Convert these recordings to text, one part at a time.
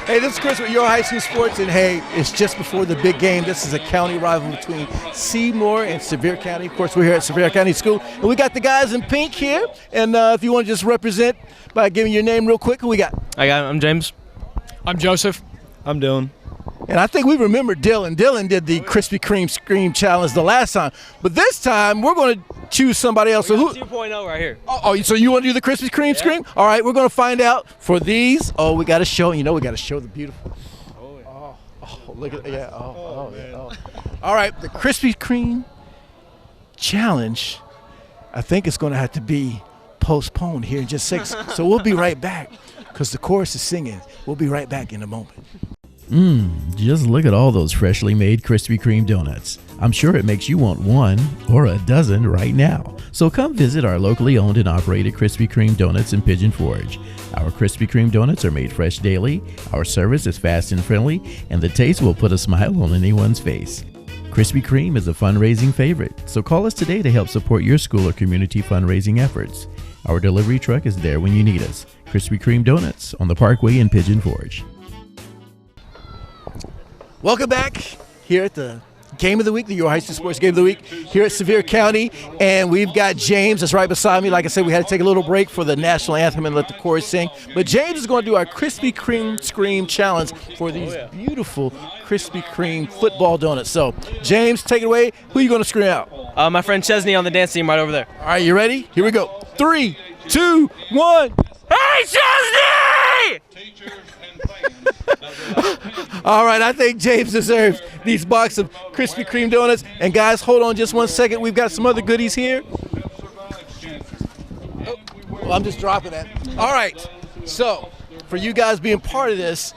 Hey, this is Chris with Your High School Sports, and hey, it's just before the big game. This is a county rival between Seymour and Sevier County. Of course, we're here at Sevier County School, and we got the guys in pink here. And if you want to just represent by giving your name real quick, who we got? I'm James. I'm Joseph. I'm Dylan. And I think we remember Dylan. Dylan did the Krispy Kreme Scream Challenge the last time. But this time, we're going to choose somebody else. We So got 2.0 right here. so you want to do the Krispy Kreme Scream? All right, we're going to find out for these. Oh, we got to show. You know, we got to show the beautiful. Look at yeah. All right, the Krispy Kreme Challenge. I think it's going to have to be postponed here in just 6. So we'll be right back because the chorus is singing. We'll be right back in a moment. Just look at all those freshly made Krispy Kreme donuts. I'm sure it makes you want one or a dozen right now. So come visit our locally owned and operated Krispy Kreme donuts in Pigeon Forge. Our Krispy Kreme donuts are made fresh daily, our service is fast and friendly, and the taste will put a smile on anyone's face. Krispy Kreme is a fundraising favorite, so call us today to help support your school or community fundraising efforts. Our delivery truck is there when you need us. Krispy Kreme Donuts on the Parkway in Pigeon Forge. Welcome back here at the Game of the Week, the Your High School Sports Game of the Week here at Sevier County. And we've got James that's right beside me. Like I said, we had to take a little break for the national anthem and let the chorus sing. But James is going to do our Krispy Kreme Scream Challenge for these beautiful Krispy Kreme football donuts. So, James, take it away. Who are you going to scream out? My friend Chesney on the dance team right over there. All right, you ready? Here we go. 3, 2, 1. Hey, Chesney! All right, I think James deserves these box of Krispy Kreme donuts. And guys, hold on just 1 second. We've got some other goodies here. Well, I'm just dropping that. All right, so for you guys being part of this,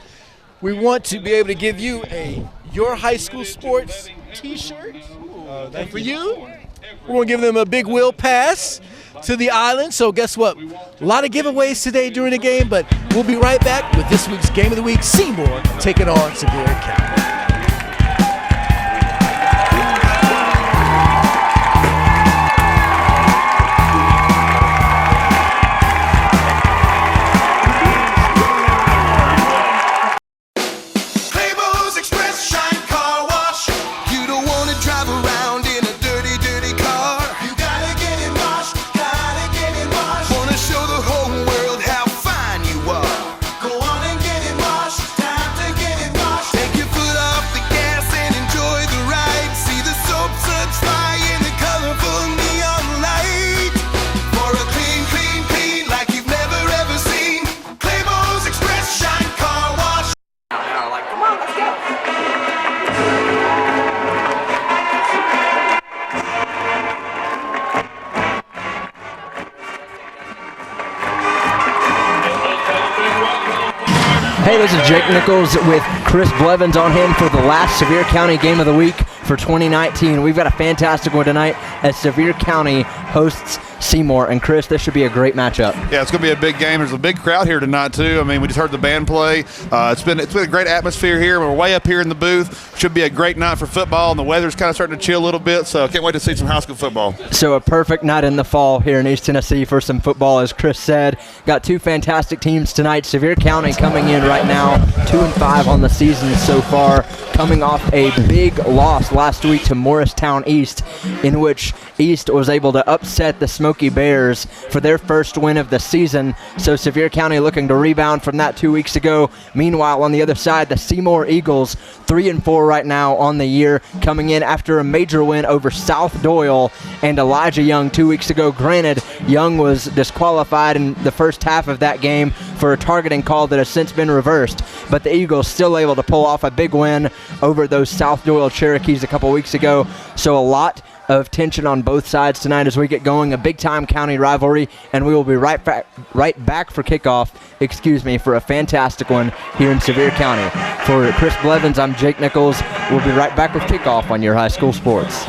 we want to be able to give you a Your High School Sports t-shirt. And for you, we're going to give them a big wheel pass to the island. So guess what? A lot of giveaways today during the game, but we'll be right back with this week's Game of the Week. Seymour taking on Sevier County. Hey, this is Jake Nichols with Chris Blevins on hand for the last Sevier County Game of the Week for 2019. We've got a fantastic one tonight as Sevier County hosts Seymour. And Chris, this should be a great matchup. Yeah, it's going to be a big game. There's a big crowd here tonight, too. I mean, we just heard the band play. It's been a great atmosphere here. We're way up here in the booth. Should be a great night for football, and the weather's kind of starting to chill a little bit, so I can't wait to see some high school football. So a perfect night in the fall here in East Tennessee for some football, as Chris said. Got two fantastic teams tonight. Sevier County coming in right now 2-5 on the season so far, coming off a big loss last week to Morristown East, in which East was able to upset the Smoky Bears for their first win of the season. So Sevier County looking to rebound from that 2 weeks ago. Meanwhile, on the other side, the Seymour Eagles 3-4 right now on the year, coming in after a major win over South Doyle and Elijah Young 2 weeks ago. Granted, Young was disqualified in the first half of that game for a targeting call that has since been reversed, but the Eagles still able to pull off a big win over those South Doyle Cherokees a couple weeks ago. So a lot of tension on both sides tonight as we get going, a big-time county rivalry, and we will be right back for kickoff, for a fantastic one here in Sevier County. For Chris Blevins, I'm Jake Nichols. We'll be right back with kickoff on Your High School Sports.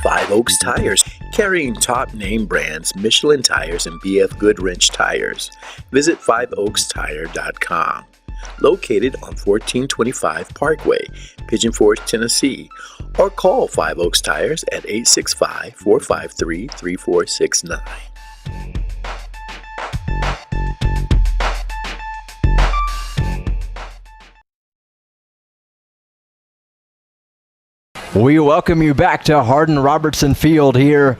Five Oaks Tires, carrying top name brands Michelin Tires and BF Goodwrench Tires. Visit 5oakstire.com. located on 1425 Parkway, Pigeon Forge, Tennessee, or call Five Oaks Tires at 865-453-3469. We welcome you back to Hardin-Robertson Field here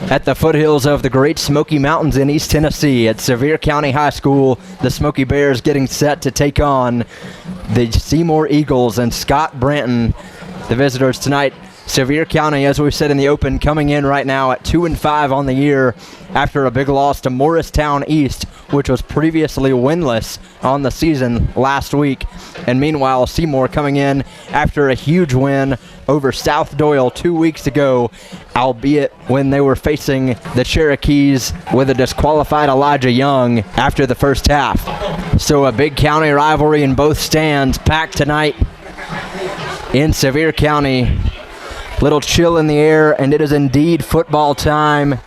at the foothills of the Great Smoky Mountains in East Tennessee at Sevier County High School. The Smoky Bears getting set to take on the Seymour Eagles and Scott Branton, the visitors tonight. Sevier County, as we said in the open, coming in right now at 2-5 on the year after a big loss to Morristown East, which was previously winless on the season last week. And meanwhile, Seymour coming in after a huge win over South Doyle 2 weeks ago, albeit when they were facing the Cherokees with a disqualified Elijah Young after the first half. So a big county rivalry in both stands, packed tonight in Sevier County. Little chill in the air, and it is indeed football time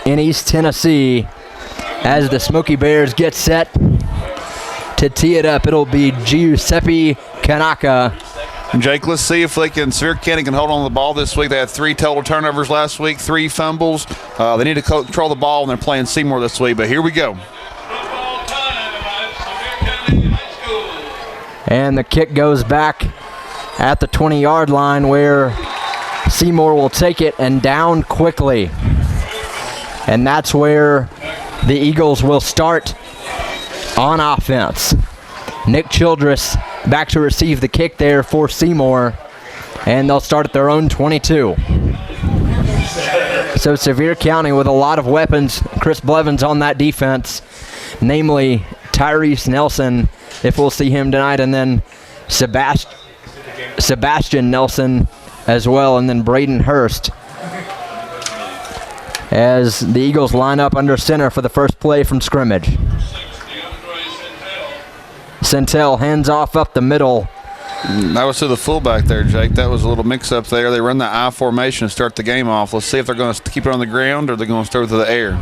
in East Tennessee as the Smoky Bears get set to tee it up. It'll be Giuseppe Kanaka. Jake, let's see if Sevier County can hold on to the ball this week. They had 3 total turnovers last week, 3 fumbles. They need to control the ball, and they're playing Seymour this week, but here we go. And the kick goes back at the 20-yard line where Seymour will take it and down quickly. And that's where the Eagles will start on offense. Nick Childress back to receive the kick there for Seymour, and they'll start at their own 22. So Sevier County with a lot of weapons. Chris Blevins on that defense, namely Tyrese Nelson, if we'll see him tonight, and then Sebastian Nelson as well, and then Braden Hurst, as the Eagles line up under center for the first play from scrimmage. Centel hands off up the middle. That was to the fullback there, Jake. That was a little mix-up there. They run the I formation to start the game off. Let's see if they're going to keep it on the ground or they're going to throw it to the air.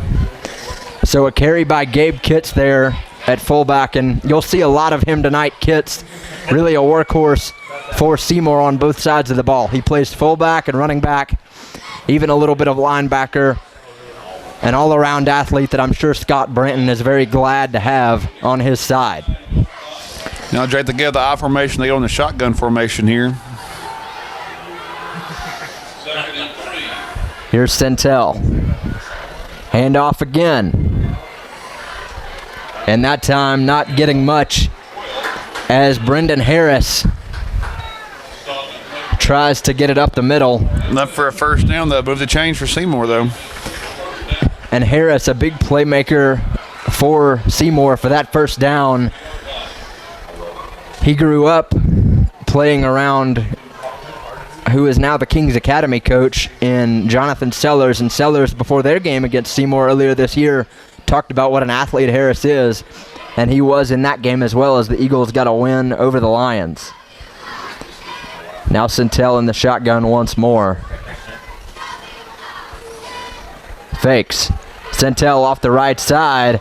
So a carry by Gabe Kitts there at fullback, and you'll see a lot of him tonight. Kitts, really a workhorse for Seymour on both sides of the ball. He plays fullback and running back, even a little bit of linebacker, an all-around athlete that I'm sure Scott Branton is very glad to have on his side. Now, Jake, they get the I formation. They go in the shotgun formation here. Here's Centel. Handoff again. And that time not getting much as Brendan Harris tries to get it up the middle. Enough for a first down, though. Move the change for Seymour, though. And Harris, a big playmaker for Seymour for that first down. He grew up playing around who is now the Kings Academy coach in Jonathan Sellers. And Sellers, before their game against Seymour earlier this year, talked about what an athlete Harris is. And he was in that game as well, as the Eagles got a win over the Lions. Now Centel in the shotgun once more. Fakes. Centel off the right side,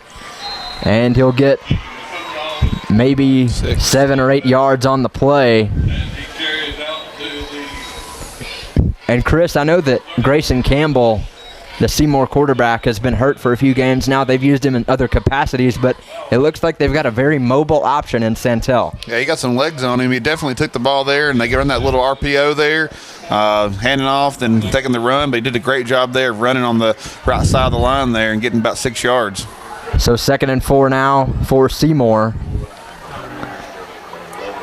and he'll get maybe 7 or 8 yards on the play. And Chris, I know that Grayson Campbell, the Seymour quarterback, has been hurt for a few games now. They've used him in other capacities, but it looks like they've got a very mobile option in Centel. Yeah, he got some legs on him. He definitely took the ball there, and they run that little RPO there, handing off, then taking the run. But he did a great job there running on the right side of the line there and getting about 6 yards. So 2nd and 4 now for Seymour.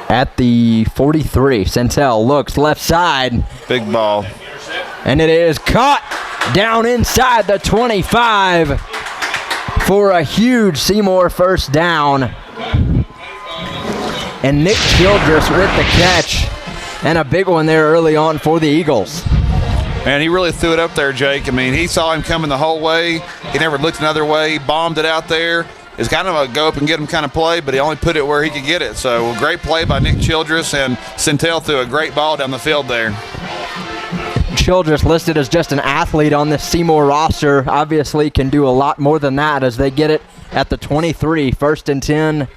At the 43, Centel looks left side. Big ball. And it is caught down inside the 25 for a huge Seymour first down. And Nick Childress with the catch, and a big one there early on for the Eagles. And he really threw it up there, Jake. I mean, he saw him coming the whole way. He never looked another way. He bombed it out there. It's kind of a go up and get him kind of play, but he only put it where he could get it. So great play by Nick Childress, and Centel threw a great ball down the field there. Childress listed as just an athlete on this Seymour roster. Obviously can do a lot more than that as they get it at the 23, 1st and 10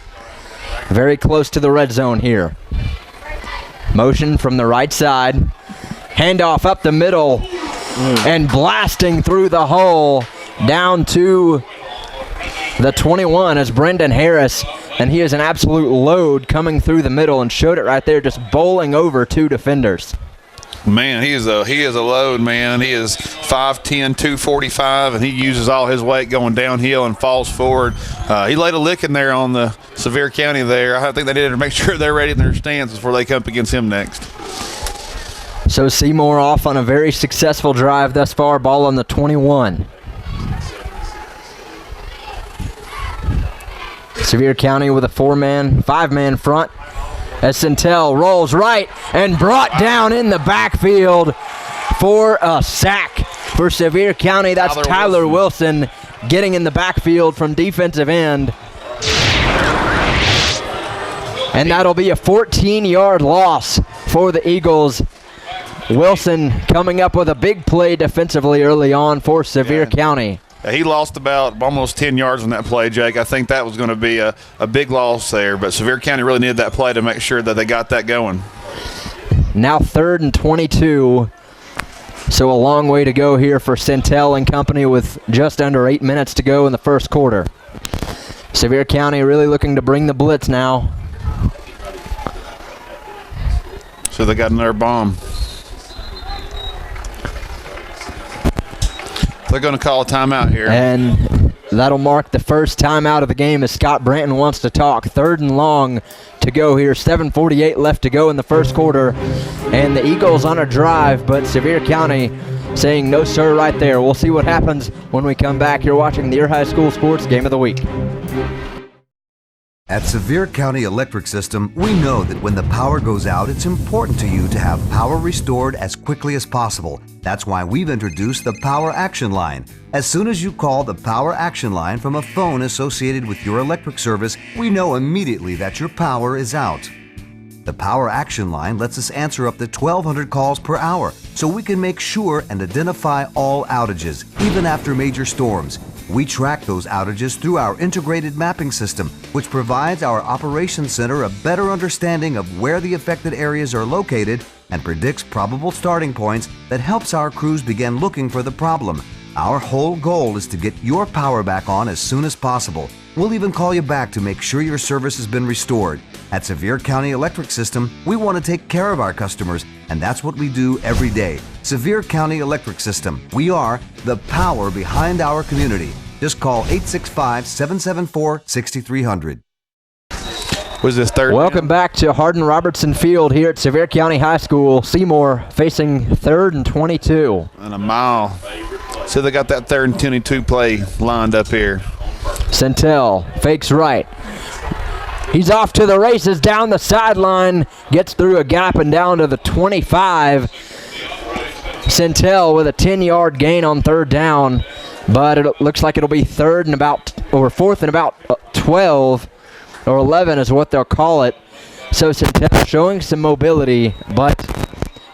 Very close to the red zone here. Motion from the right side. Handoff up the middle. And blasting through the hole down to the 21 is Brendan Harris. And he is an absolute load coming through the middle and showed it right there, just bowling over 2 defenders. Man, he is a load, man. He is 5'10", 245, and he uses all his weight going downhill and falls forward. He laid a licking there on the Sevier County there. I think they needed to make sure they're ready in their stance before they come up against him next. So Seymour off on a very successful drive thus far, ball on the 21. Sevier County with a 5-man front. As Centel rolls right and brought down in the backfield for a sack for Sevier County. That's Tyler Wilson getting in the backfield from defensive end. And that'll be a 14-yard loss for the Eagles. Wilson coming up with a big play defensively early on for Sevier County. He lost about almost 10 yards on that play, Jake. I think that was going to be a big loss there, but Sevier County really needed that play to make sure that they got that going. Now 3rd and 22, so a long way to go here for Centel and company with just under 8 minutes to go in the first quarter. Sevier County really looking to bring the blitz now. So they got another bomb. They're going to call a timeout here. And that'll mark the first timeout of the game as Scott Branton wants to talk. 3rd and long to go here. 7:48 left to go in the first quarter. And the Eagles on a drive, but Sevier County saying no sir right there. We'll see what happens when we come back. You're watching the Your High School Sports Game of the Week. At Sevier County Electric System, we know that when the power goes out, it's important to you to have power restored as quickly as possible. That's why we've introduced the Power Action Line. As soon as you call the Power Action Line from a phone associated with your electric service, we know immediately that your power is out. The Power Action Line lets us answer up to 1,200 calls per hour, so we can make sure and identify all outages, even after major storms. We track those outages through our integrated mapping system, which provides our operations center a better understanding of where the affected areas are located and predicts probable starting points that helps our crews begin looking for the problem. Our whole goal is to get your power back on as soon as possible. We'll even call you back to make sure your service has been restored. At Sevier County Electric System, we want to take care of our customers, and that's what we do every day. Sevier County Electric System. We are the power behind our community. Just call 865-774-6300. Was this third? Welcome back to Hardin-Robertson Field here at Sevier County High School. Seymour facing 3rd and 22. And a mile. So they got that 3rd and 22 play lined up here. Centel fakes right. He's off to the races down the sideline. Gets through a gap and down to the 25. Centel with a 10-yard gain on 3rd down. But it looks like it'll be 4th and about 12. Or 11 is what they'll call it. So Centel showing some mobility, but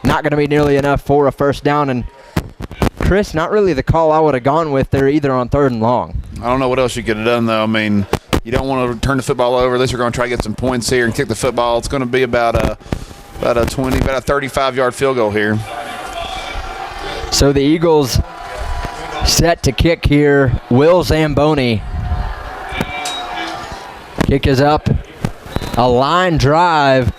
not going to be nearly enough for a first down. And Chris, not really the call I would have gone with there either on 3rd and long. I don't know what else you could have done, though. I mean, you don't want to turn the football over. At least we're going to try to get some points here and kick the football. It's going to be about a 35-yard field goal here. So the Eagles set to kick here. Will Zamboni. Kick is up. A line drive.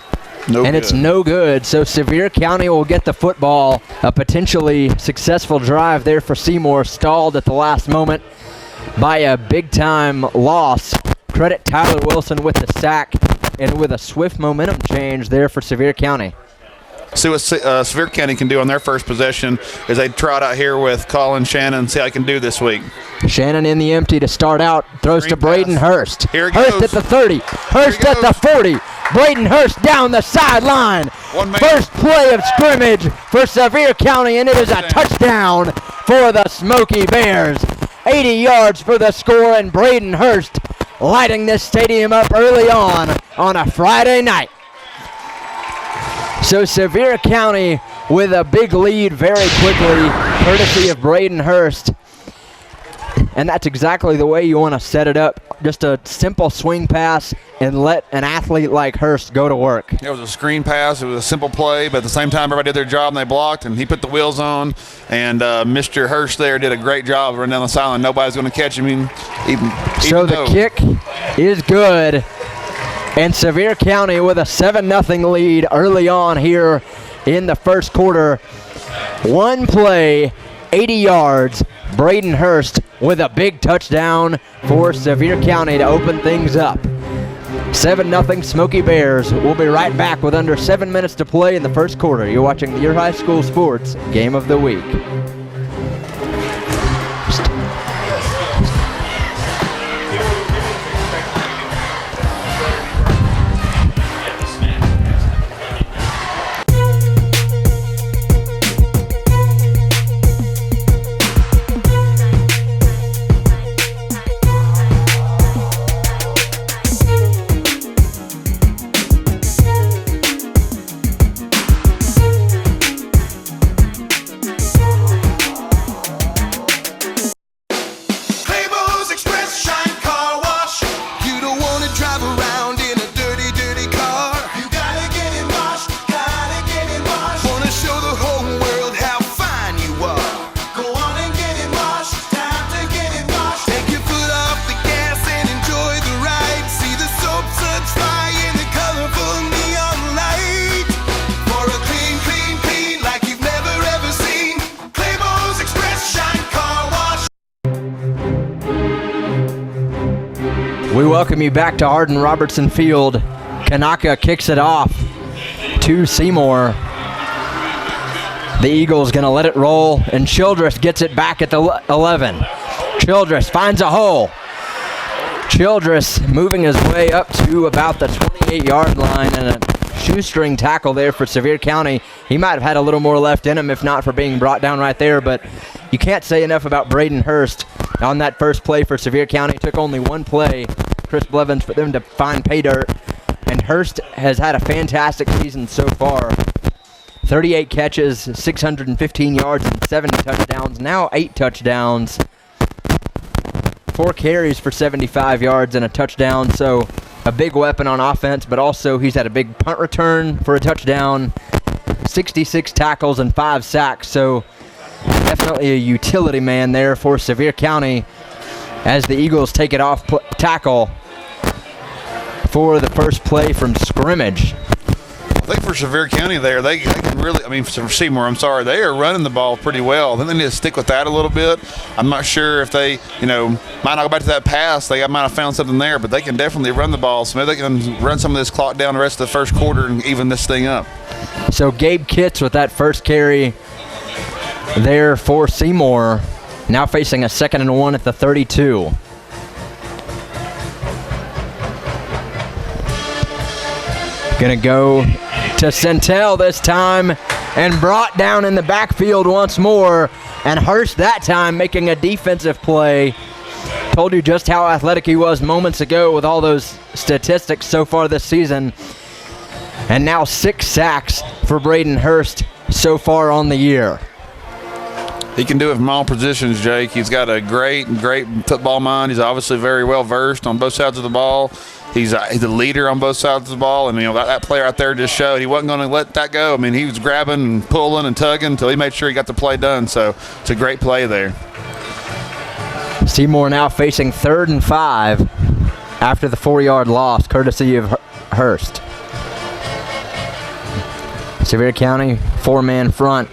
It's no good. So Sevier County will get the football. A potentially successful drive there for Seymour, stalled at the last moment by a big-time loss. Credit Tyler Wilson with the sack and with a swift momentum change there for Sevier County. See what Sevier County can do on their first possession as they trot out here with Colin Shannon, see how he can do this week. Shannon in the empty to start out, throws to Braden Hurst. Here it Hurst goes. at the 30, Hurst at the 40. Braden Hurst down the sideline. First play of scrimmage for Sevier County, and it is a touchdown for the Smoky Bears. 80 yards for the score, and Braden Hurst lighting this stadium up early on a Friday night. So Sevier County with a big lead very quickly, courtesy of Braden Hurst. and that's exactly the way you want to set it up. Just a simple swing pass and let an athlete like Hurst go to work. It was a screen pass. It was a simple play, but at the same time, everybody did their job and they blocked, and he put the wheels on. And Mr. Hurst there did a great job running down the sideline. Nobody's going to catch him. So the kick is good, and Sevier County with a 7-0 lead early on here in the first quarter. One play, 80 yards. Braden Hurst with a big touchdown for Sevier County to open things up. 7-0 Smoky Bears. We'll be right back with under 7 minutes to play in the first quarter. You're watching your high school sports game of the week. We welcome you back to Hardin Robertson Field. Kanaka kicks it off to Seymour. The Eagles going to let it roll, and Childress gets it back at the 11. Childress finds a hole. Childress moving his way up to about the 28-yard line, and a shoestring tackle there for Sevier County. He might have had a little more left in him if not for being brought down right there, but you can't say enough about Braden Hurst on that first play for Sevier County. Took only one play, Chris Blevins, for them to find pay dirt, and Hurst has had a fantastic season so far. 38 catches, 615 yards, and 70 touchdowns. Now 8 touchdowns, 4 carries for 75 yards and a touchdown. So a big weapon on offense, but also he's had a big punt return for a touchdown, 66 tackles and 5 sacks. So definitely a utility man there for Sevier County as the Eagles take it off tackle for the first play from scrimmage. I think for Sevier County there, they can really, I mean, for Seymour, I'm sorry, they are running the ball pretty well. I think they need to stick with that a little bit. I'm not sure if they, might not go back to that pass. They might have found something there, but they can definitely run the ball. So maybe they can run some of this clock down the rest of the first quarter and even this thing up. So Gabe Kitts with that first carry there for Seymour, now facing a 2nd and 1 at the 32. Gonna go to Centel this time and brought down in the backfield once more, and Hurst that time making a defensive play. Told you just how athletic he was moments ago with all those statistics so far this season. And now 6 sacks for Braden Hurst so far on the year. He can do it from all positions, Jake. He's got a great football mind. He's obviously very well versed on both sides of the ball. He's a leader on both sides of the ball, and that play right there just showed he wasn't going to let that go. I mean, he was grabbing and pulling and tugging until he made sure he got the play done. So it's a great play there. Seymour now facing 3rd and 5 after the 4-yard loss, courtesy of Hurst. Sevier County 4-man front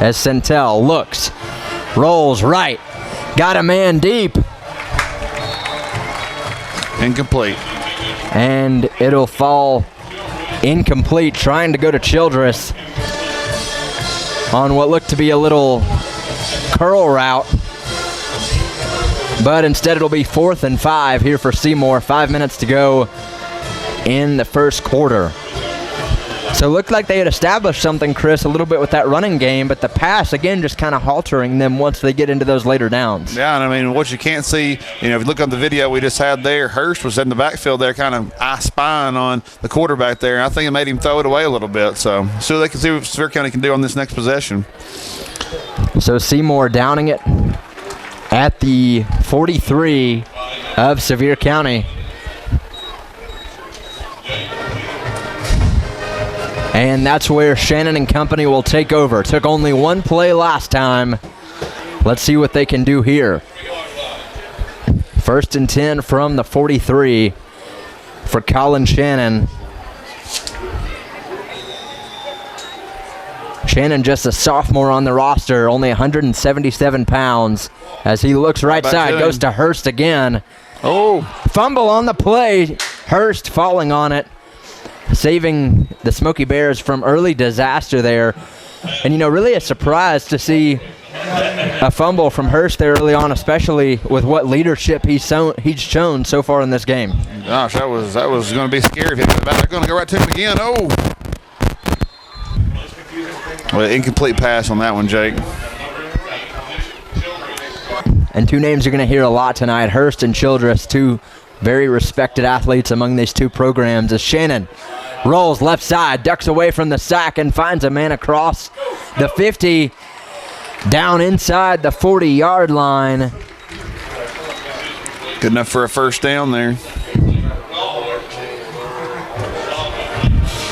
as Centel looks, rolls right, got a man deep. Incomplete. And it'll fall incomplete, trying to go to Childress on what looked to be a little curl route. But instead it'll be 4th and 5 here for Seymour. 5 minutes to go in the first quarter. So it looked like they had established something, Chris, a little bit with that running game, but the pass, again, just kind of haltering them once they get into those later downs. Yeah, and I mean, what you can't see, if you look on the video we just had there, Hurst was in the backfield there kind of eye-spying on the quarterback there, and I think it made him throw it away a little bit. So they can see what Sevier County can do on this next possession. So Seymour downing it at the 43 of Sevier County. And that's where Shannon and company will take over. Took only one play last time. Let's see what they can do here. 1st and 10 from the 43 for Colin Shannon. Shannon, just a sophomore on the roster, only 177 pounds. As he looks right side, goes to Hurst again. Oh. Fumble on the play. Hurst falling on it, saving the Smoky Bears from early disaster there. And, really a surprise to see a fumble from Hurst there early on, especially with what leadership he's shown so far in this game. Gosh, that was going to be scary. They're going to go right to him again. Oh. Well, incomplete pass on that one, Jake. And two names you're going to hear a lot tonight, Hurst and Childress, two very respected athletes among these two programs, as Shannon rolls left side, ducks away from the sack, and finds a man across the 50, down inside the 40-yard line. Good enough for a first down there.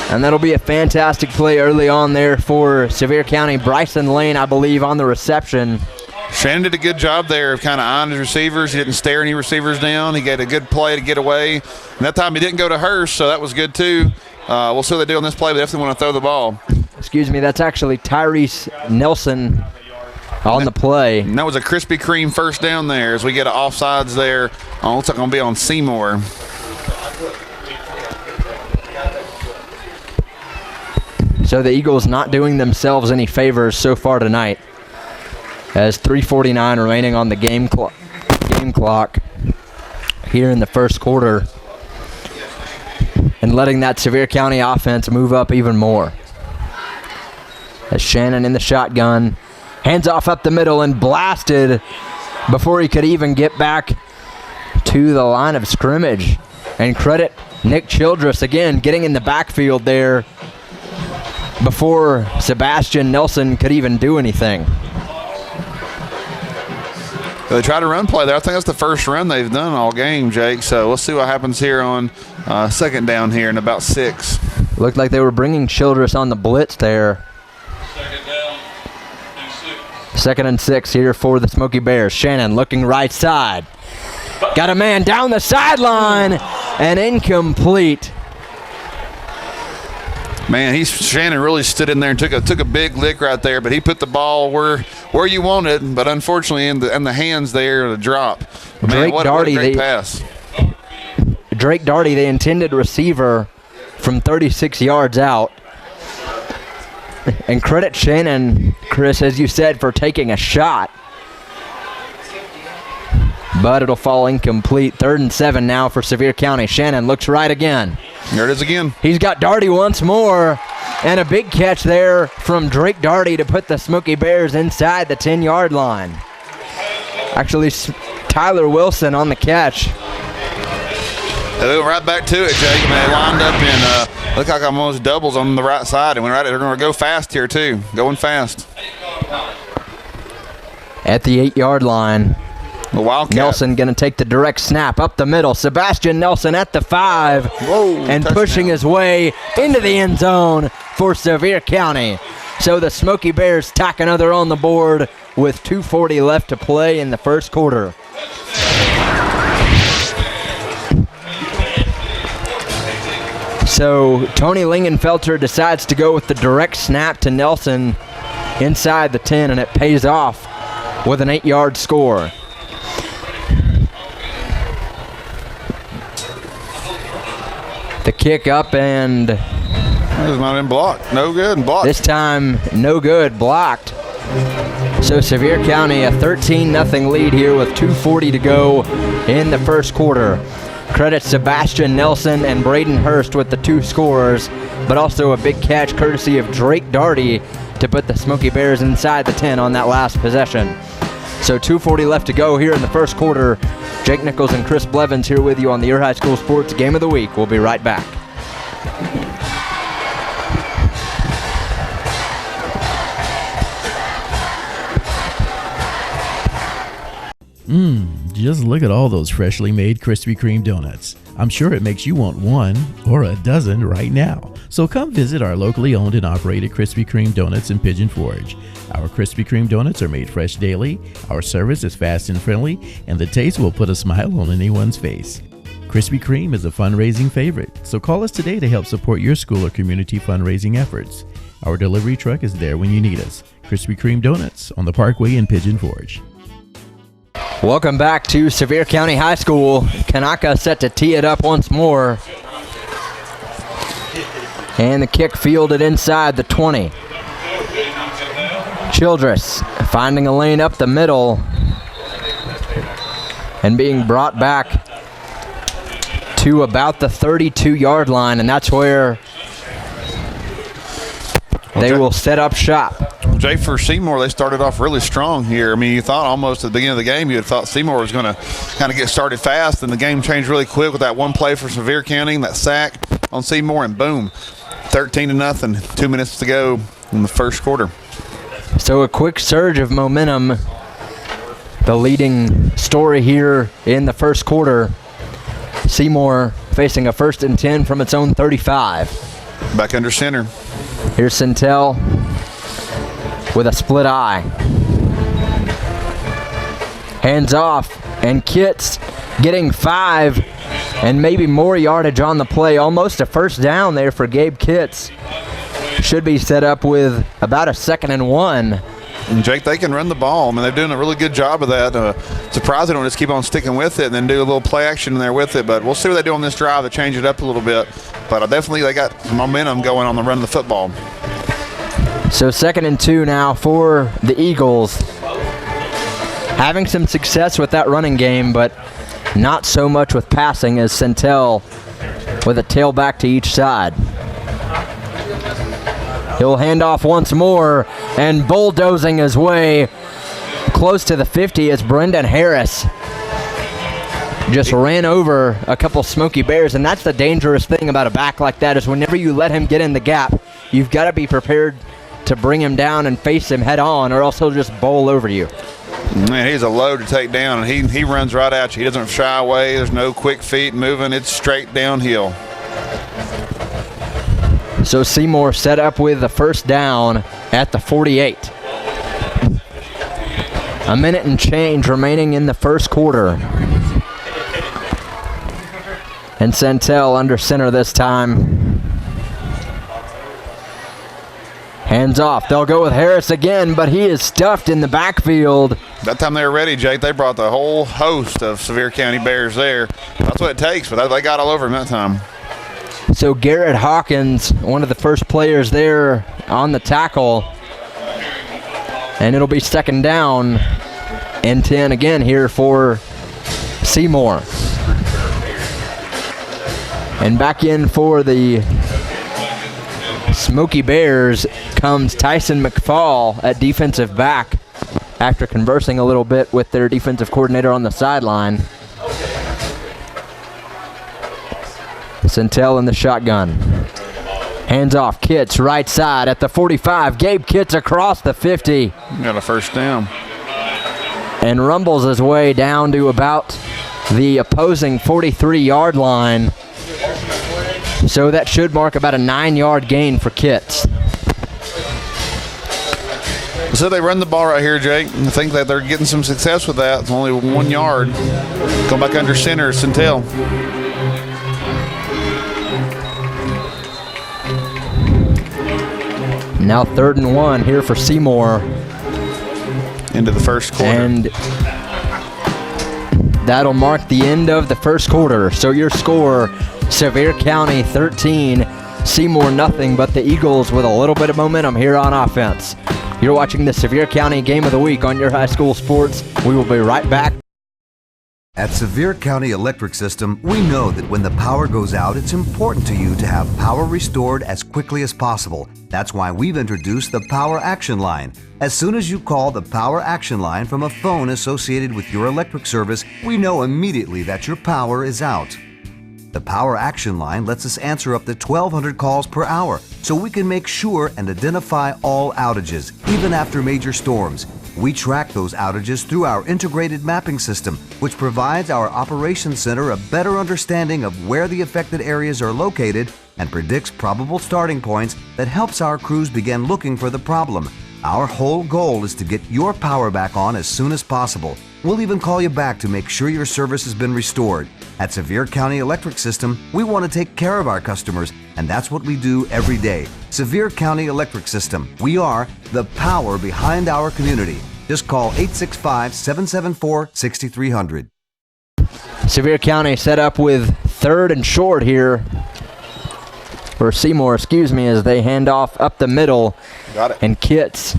And that'll be a fantastic play early on there for Sevier County. Bryson Lane, I believe, on the reception. Shannon did a good job there of kind of eyeing his receivers. He didn't stare any receivers down. He got a good play to get away. And that time he didn't go to Hurst, so that was good too. We'll see what they do on this play, but definitely want to throw the ball. Excuse me, that's actually Tyrese Nelson on the play. And that was a Krispy Kreme first down there as we get an offsides there. Looks like going to be on Seymour. So the Eagles not doing themselves any favors so far tonight, as 3:49 remaining on the game clock here in the first quarter, and letting that Sevier County offense move up even more. As Shannon in the shotgun, hands off up the middle and blasted before he could even get back to the line of scrimmage. And credit Nick Childress again getting in the backfield there before Sebastian Nelson could even do anything. They tried to run play there. I think that's the first run they've done all game, Jake. So let's see what happens here on second down here in about 6. Looked like they were bringing Childress on the blitz there. 2nd and 6 here for the Smoky Bears. Shannon looking right side. Got a man down the sideline and incomplete. Man, Shannon really stood in there and took a big lick right there, but he put the ball where you want it, but unfortunately in the hands there, the drop. But man, what a great pass. Drake Darty, the intended receiver, from 36 yards out. And credit Shannon, Chris, as you said, for taking a shot. But it'll fall incomplete. 3rd and 7 now for Sevier County. Shannon looks right again. There it is again. He's got Darty once more. And a big catch there from Drake Darty to put the Smoky Bears inside the 10-yard line. Actually, Tyler Wilson on the catch. They went right back to it, Jake. They lined up and looked like almost doubles on the right side. And they're going to go fast here, too. Going fast. At the 8-yard line. Nelson going to take the direct snap up the middle. Sebastian Nelson at the 5. Whoa, and touchdown. Pushing his way into the end zone for Sevier County. So the Smoky Bears tack another on the board with 2:40 left to play in the first quarter. So Tony Lingenfelter decides to go with the direct snap to Nelson inside the 10, and it pays off with an 8-yard score. The kick up and it was not in block. No good. Blocked. This time, no good. Blocked. So Sevier County a 13-0 lead here with 2:40 to go in the first quarter. Credit Sebastian Nelson and Braden Hurst with the 2 scores, but also a big catch courtesy of Drake Darty to put the Smoky Bears inside the 10 on that last possession. So 2:40 left to go here in the first quarter. Jake Nichols and Chris Blevins here with you on the Your High School Sports Game of the Week. We'll be right back. Just look at all those freshly made Krispy Kreme donuts. I'm sure it makes you want one or a dozen right now. So come visit our locally owned and operated Krispy Kreme donuts in Pigeon Forge. Our Krispy Kreme donuts are made fresh daily, our service is fast and friendly, and the taste will put a smile on anyone's face. Krispy Kreme is a fundraising favorite, so call us today to help support your school or community fundraising efforts. Our delivery truck is there when you need us. Krispy Kreme Donuts on the Parkway in Pigeon Forge. Welcome back to Sevier County High School. Kanaka set to tee it up once more. And the kick fielded inside the 20. Childress finding a lane up the middle and being brought back to about the 32-yard line, and that's where they will set up shop. Jay, for Seymour, they started off really strong here. I mean, you thought almost at the beginning of the game, you had thought Seymour was going to kind of get started fast, and the game changed really quick with that one play for Sevier County, that sack on Seymour, and boom, 13-0, 2 minutes to go in the first quarter. So a quick surge of momentum, the leading story here in the first quarter. Seymour facing a 1st and 10 from its own 35. Back under center. Here's Centel with a split eye. Hands off, and Kitts getting 5 and maybe more yardage on the play. Almost a first down there for Gabe Kitts. Should be set up with about a 2nd and 1. And Jake, they can run the ball. I mean, they're doing a really good job of that. Surprised they don't just keep on sticking with it and then do a little play action in there with it. But we'll see what they do on this drive to change it up a little bit. But definitely they got some momentum going on the run of the football. So 2nd and 2 now for the Eagles. Having some success with that running game, but not so much with passing, as Centel with a tailback to each side. He'll hand off once more, and bulldozing his way close to the 50 as Brendan Harris just ran over a couple Smoky Bears. And that's the dangerous thing about a back like that, is whenever you let him get in the gap, you've got to be prepared to bring him down and face him head on, or else he'll just bowl over you. Man, he's a load to take down, and he runs right at you. He doesn't shy away. There's no quick feet moving. It's straight downhill. So Seymour set up with the first down at the 48. A minute and change remaining in the first quarter. And Centel under center this time. Hands off. They'll go with Harris again, but he is stuffed in the backfield. That time they were ready, Jake. They brought the whole host of Sevier County Bears there. That's what it takes, but they got all over him that time. So Garrett Hawkins, one of the first players there on the tackle. And it'll be 2nd down and 10 again here for Seymour. And back in for the Smoky Bears comes Tyson McFall at defensive back after conversing a little bit with their defensive coordinator on the sideline. Centel in the shotgun. Hands off, Kitts right side at the 45. Gabe Kitts across the 50. Got a first down. And rumbles his way down to about the opposing 43-yard line. So that should mark about a 9-yard gain for Kitts. So they run the ball right here, Jake. I think that they're getting some success with that. It's only 1 yard. Go back under center, Centel. Now 3rd and 1 here for Seymour. Into the first quarter. And that'll mark the end of the first quarter. So your score, Sevier County 13, Seymour nothing, but the Eagles with a little bit of momentum here on offense. You're watching the Sevier County Game of the Week on your high school sports. We will be right back. At Sevier County Electric System, we know that when the power goes out, it's important to you to have power restored as quickly as possible. That's why we've introduced the Power Action Line. As soon as you call the Power Action Line from a phone associated with your electric service, we know immediately that your power is out. The Power Action Line lets us answer up to 1,200 calls per hour, so we can make sure and identify all outages, even after major storms. We track those outages through our integrated mapping system, which provides our operations center a better understanding of where the affected areas are located and predicts probable starting points that helps our crews begin looking for the problem. Our whole goal is to get your power back on as soon as possible. We'll even call you back to make sure your service has been restored. At Sevier County Electric System, we want to take care of our customers, and that's what we do every day. Sevier County Electric System. We are the power behind our community. Just call 865-774-6300. Sevier County set up with 3rd and short here. Or Seymour, as they hand off up the middle. Got it. And Kitts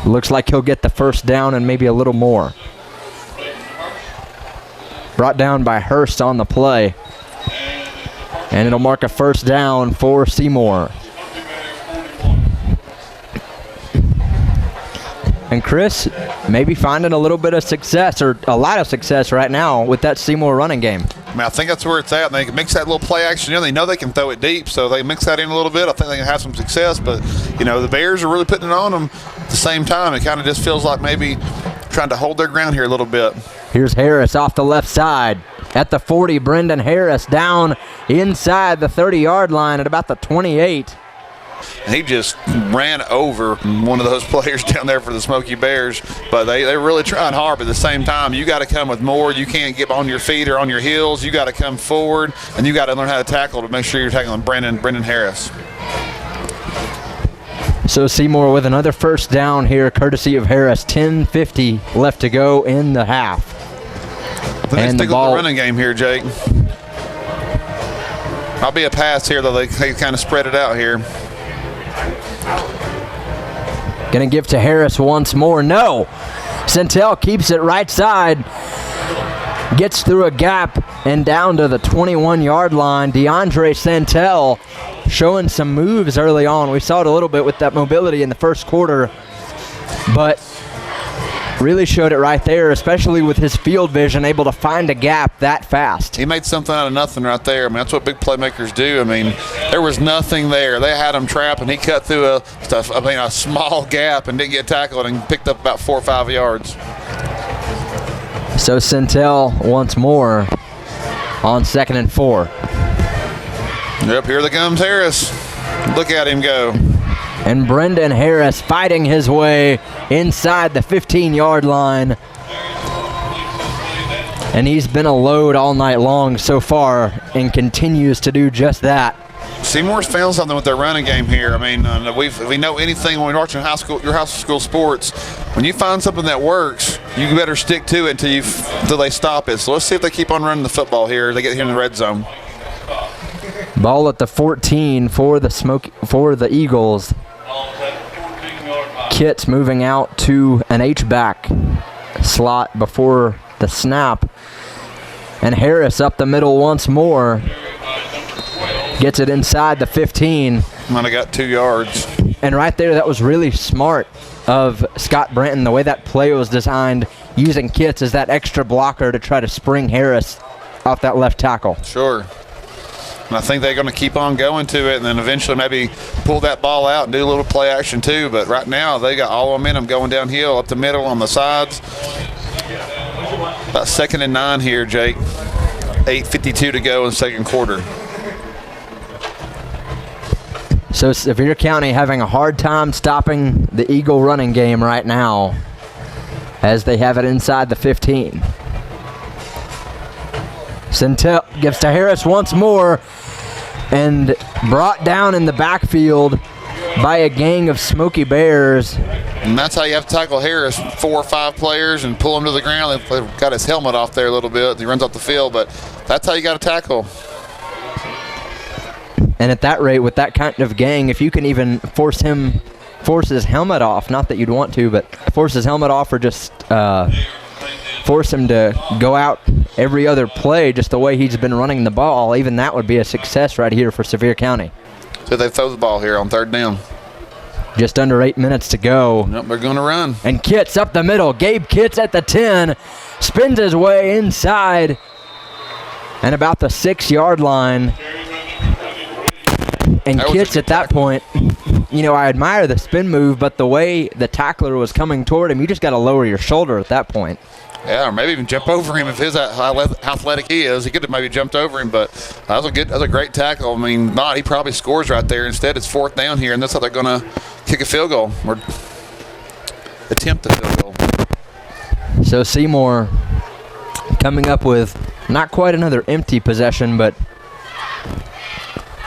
looks like he'll get the first down and maybe a little more. Brought down by Hurst on the play. And it'll mark a first down for Seymour. And Chris maybe finding a little bit of success, or a lot of success right now with that Seymour running game. I mean, I think that's where it's at. They can mix that little play action in. They know they can throw it deep, so they mix that in a little bit. I think they can have some success. But, the Bears are really putting it on them at the same time. It kind of just feels like maybe trying to hold their ground here a little bit. Here's Harris off the left side. At the 40, Brendan Harris down inside the 30-yard line at about the 28. And he just ran over one of those players down there for the Smoky Bears. But they're really trying hard. But at the same time, you got to come with more. You can't get on your feet or on your heels. You got to come forward, and you got to learn how to tackle to make sure you're tackling Brendan Harris. So Seymour with another first down here, courtesy of Harris. 10:50 left to go in the half. And the ball, the running game here, Jake. I'll be a pass here, though. They kind of spread it out here. Gonna give to Harris once more. No. Centel keeps it right side. Gets through a gap and down to the 21-yard line. DeAndre Centel showing some moves early on. We saw it a little bit with that mobility in the first quarter, but really showed it right there, especially with his field vision, able to find a gap that fast. He made something out of nothing right there. I mean, that's what big playmakers do. I mean, there was nothing there. They had him trapped, and he cut through a small gap and didn't get tackled and picked up about 4 or 5 yards. So Centel once more on 2nd and 4. Yep, here comes Harris. Look at him go. And Brendan Harris fighting his way inside the 15-yard line. And he's been a load all night long so far and continues to do just that. Seymour's found something with their running game here. I mean, we know anything when we're watching your high school sports. When you find something that works, you better stick to it until they stop it. So let's see if they keep on running the football here. They get here in the red zone. Ball at the 14 for the Eagles. Kitts moving out to an H-back slot before the snap. And Harris up the middle once more. Gets it inside the 15. Might have got 2 yards. And right there, that was really smart of Scott Brenton, the way that play was designed, using Kitts as that extra blocker to try to spring Harris off that left tackle. Sure. And I think they're going to keep on going to it and then eventually maybe pull that ball out and do a little play action too. But right now, they got all momentum going downhill, up the middle, on the sides. About 2nd and 9 here, Jake. 8:52 to go in the second quarter. So Sevier County having a hard time stopping the Eagle running game right now as they have it inside the 15. Centel gives to Harris once more and brought down in the backfield by a gang of Smoky Bears. And that's how you have to tackle Harris. 4 or 5 players and pull him to the ground. They've got his helmet off there a little bit. He runs off the field, but that's how you got to tackle. And at that rate, with that kind of gang, if you can even force his helmet off, not that you'd want to, but force his helmet off or just force him to go out every other play just the way he's been running the ball, even that would be a success right here for Sevier County. So they throw the ball here on 3rd down. Just under 8 minutes to go. Nope, they're going to run. And Kitts up the middle. Gabe Kitts at the 10. Spins his way inside. And about the 6-yard line. And Kitts at that point I admire the spin move, but the way the tackler was coming toward him, you just got to lower your shoulder at that point. Yeah, or maybe even jump over him if his how athletic he is. He could have maybe jumped over him, but that was a great tackle. I mean, he probably scores right there. Instead, it's 4th down here, and that's how they're going to kick a field goal or attempt a field goal. So Seymour coming up with not quite another empty possession, but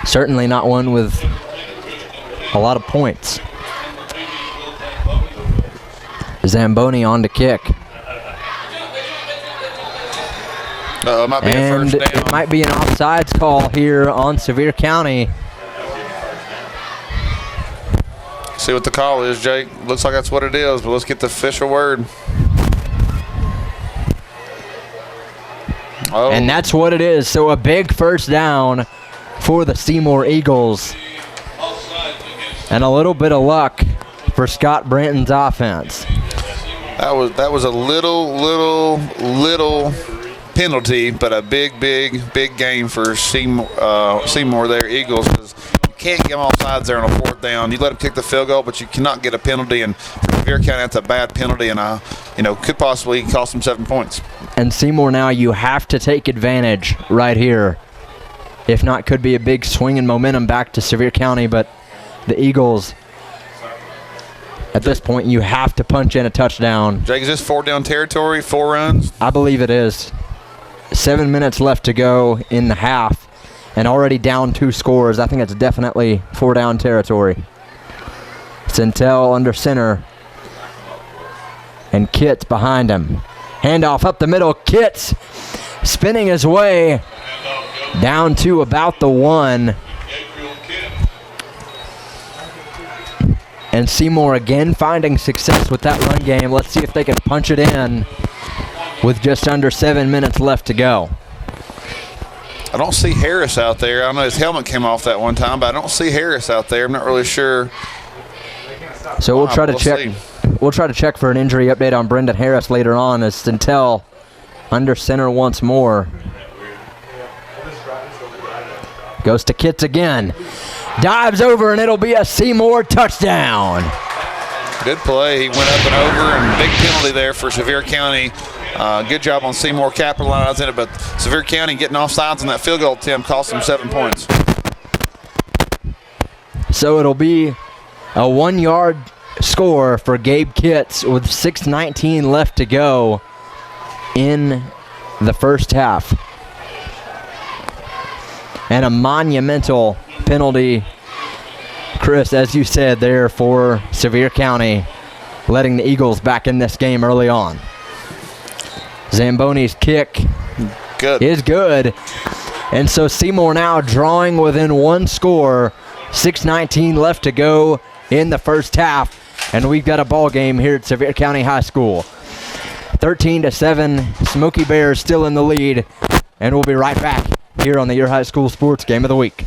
certainly not one with a lot of points. Zamboni on to kick. It might be a first down. It might be an offsides call here on Sevier County. See what the call is, Jake. Looks like that's what it is, but let's get the official word. Oh. And that's what it is. So a big first down for the Seymour Eagles. And a little bit of luck for Scott Branton's offense. That was a little penalty, but a big game for Seymour there, Eagles, because you can't get them offsides there on a 4th down. You let them kick the field goal, but you cannot get a penalty, and for Sevier County, that's a bad penalty, and could possibly cost them 7 points. And Seymour now, you have to take advantage right here. If not, could be a big swing in momentum back to Sevier County, but the Eagles, at this point, you have to punch in a touchdown. Jake, is this 4 down territory, 4 runs? I believe it is. 7 minutes left to go in the half, and already down 2 scores. I think it's definitely 4 down territory. Centel under center, and Kitts behind him. Handoff up the middle. Kitts spinning his way down to about the 1. And Seymour again finding success with that run game. Let's see if they can punch it in with just under 7 minutes left to go. I don't see Harris out there. I know his helmet came off that one time, but I don't see Harris out there. I'm not really sure. So we'll try to check. See. We'll try to check for an injury update on Brendan Harris later on, as Centel under center once more. Goes to Kitts again. Dives over, and it'll be a Seymour touchdown. Good play. He went up and over, and big penalty there for Sevier County. Good job on Seymour capitalizing it, but Sevier County getting offsides on that field goal attempt cost them 7 points. So it'll be a 1-yard score for Gabe Kitts with 6:19 left to go in the first half. And a monumental penalty, Chris, as you said there, for Sevier County, letting the Eagles back in this game early on. Zamboni's kick is good. And so Seymour now drawing within 1 score. 6:19 left to go in the first half. And we've got a ball game here at Sevier County High School. 13-7, Smoky Bears still in the lead. And we'll be right back here on the Your High School Sports Game of the Week.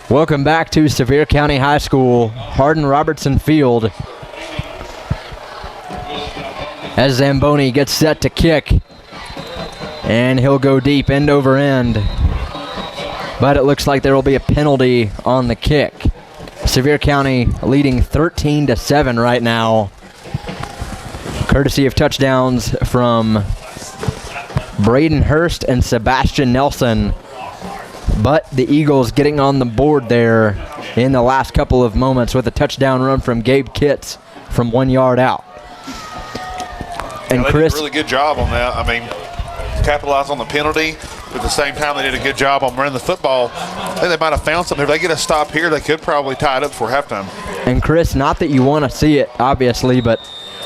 Welcome back to Sevier County High School, Hardin-Robertson Field. As Zamboni gets set to kick, and he'll go deep end over end. But it looks like there will be a penalty on the kick. Sevier County leading 13-7 right now, courtesy of touchdowns from Braden Hurst and Sebastian Nelson. But the Eagles getting on the board there in the last couple of moments with a touchdown run from Gabe Kitts from 1 yard out. And they Chris, did a really good job on that. I mean, capitalized on the penalty, but at the same time, they did a good job on running the football. I think they might have found something. If they get a stop here, they could probably tie it up before halftime. And Chris, not that you want to see it, obviously, but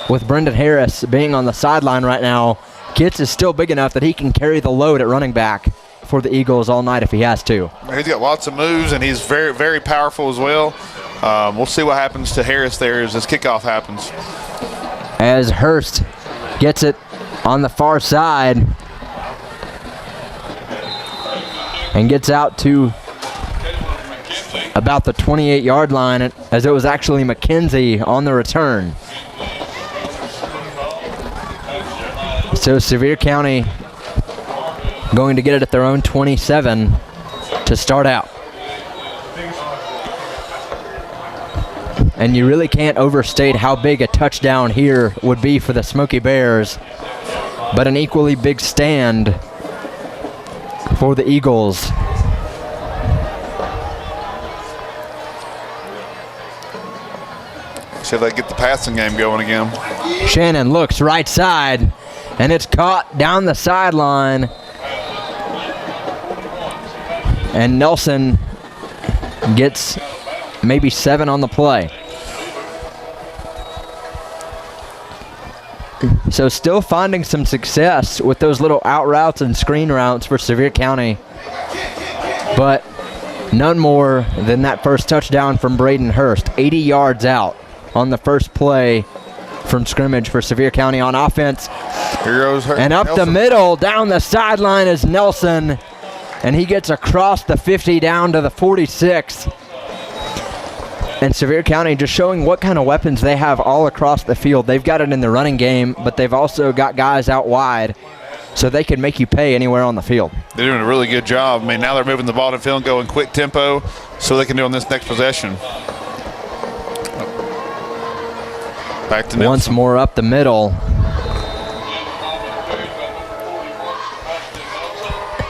with Brendan Harris being on the sideline right now, Kitts is still big enough that he can carry the load at running back for the Eagles all night if he has to. He's got lots of moves, and he's very, very powerful as well. We'll see what happens to Harris there as this kickoff happens. As Hurst gets it on the far side and gets out to about the 28-yard line, as it was actually McKenzie on the return. So Sevier County going to get it at their own 27 to start out. And you really can't overstate how big a touchdown here would be for the Smoky Bears, but an equally big stand for the Eagles. See if they get the passing game going again. Shannon looks right side, and it's caught down the sideline. And Nelson gets maybe 7 on the play. So still finding some success with those little out routes and screen routes for Sevier County, but none more than that first touchdown from Braden Hurst, 80 yards out on the first play from scrimmage for Sevier County on offense. Here goes and up Nelson. the middle, down the sideline is Nelson, and he gets across the 50 down to the 46. And Sevier County just showing what kind of weapons they have all across the field. They've got it in the running game, but they've also got guys out wide, so they can make you pay anywhere on the field. They're doing a really good job. I mean, now they're moving the ball to field and going quick tempo so they can do on this next possession. Back to Nelson. Once more up the middle.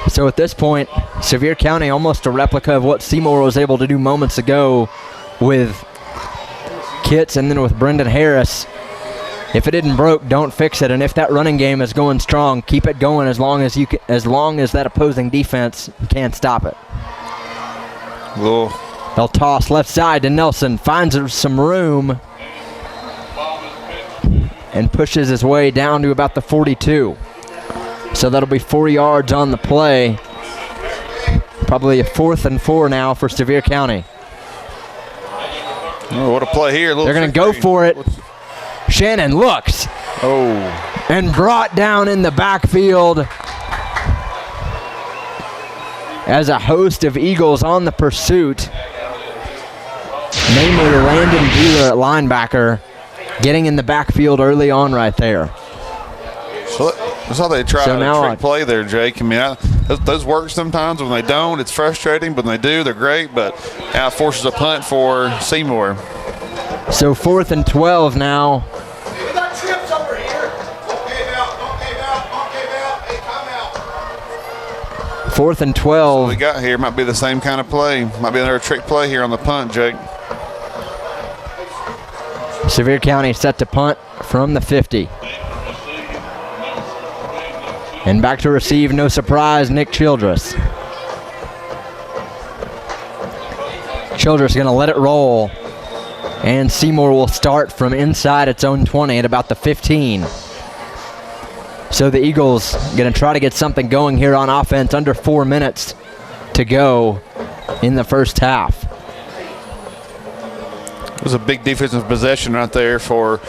So at this point, Sevier County almost a replica of what Seymour was able to do moments ago with Kitts and then with Brendan Harris. If it isn't broke, don't fix it. And if that running game is going strong, keep it going as long as you can, as long as that opposing defense can't stop it. Cool. They'll toss left side to Nelson, finds some room, and pushes his way down to about the 42. So that'll be 4 yards on the play. Probably a 4th and 4 now for Sevier County. Oh, what a play here. They're going to go for it. Shannon looks. Oh. And brought down in the backfield as a host of Eagles on the pursuit. Namely Landon Beeler at linebacker, getting in the backfield early on right there. So that's how they try So a trick play there, Jake. I mean, those work sometimes. When they don't, it's frustrating. But when they do, they're great. But now it forces a punt for Seymour. So 4th and 12 now. We got trips over here. Don't cave out. Don't cave out. Don't cave out. Hey, time out. 4th and 12. What we got here might be the same kind of play. Might be another trick play here on the punt, Jake. Sevier County set to punt from the 50. And back to receive, no surprise, Nick Childress. Childress going to let it roll. And Seymour will start from inside its own 20 at about the 15. So the Eagles going to try to get something going here on offense. Under 4 minutes to go in the first half. It was a big defensive possession right there for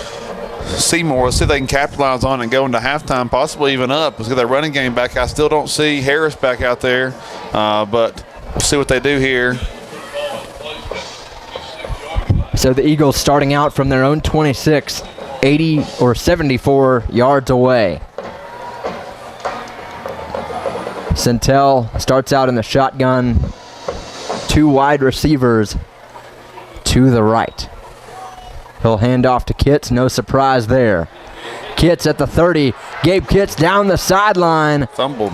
Seymour. Let's see if they can capitalize on it and go into halftime, possibly even up. Let's get that running game back. I still don't see Harris back out there, but we'll see what they do here. So the Eagles starting out from their own 26, 80 or 74 yards away. Centel starts out in the shotgun. 2 wide receivers to the right. He'll hand off to Kitts, no surprise there. Kitts at the 30, Gabe Kitts down the sideline. Fumbled.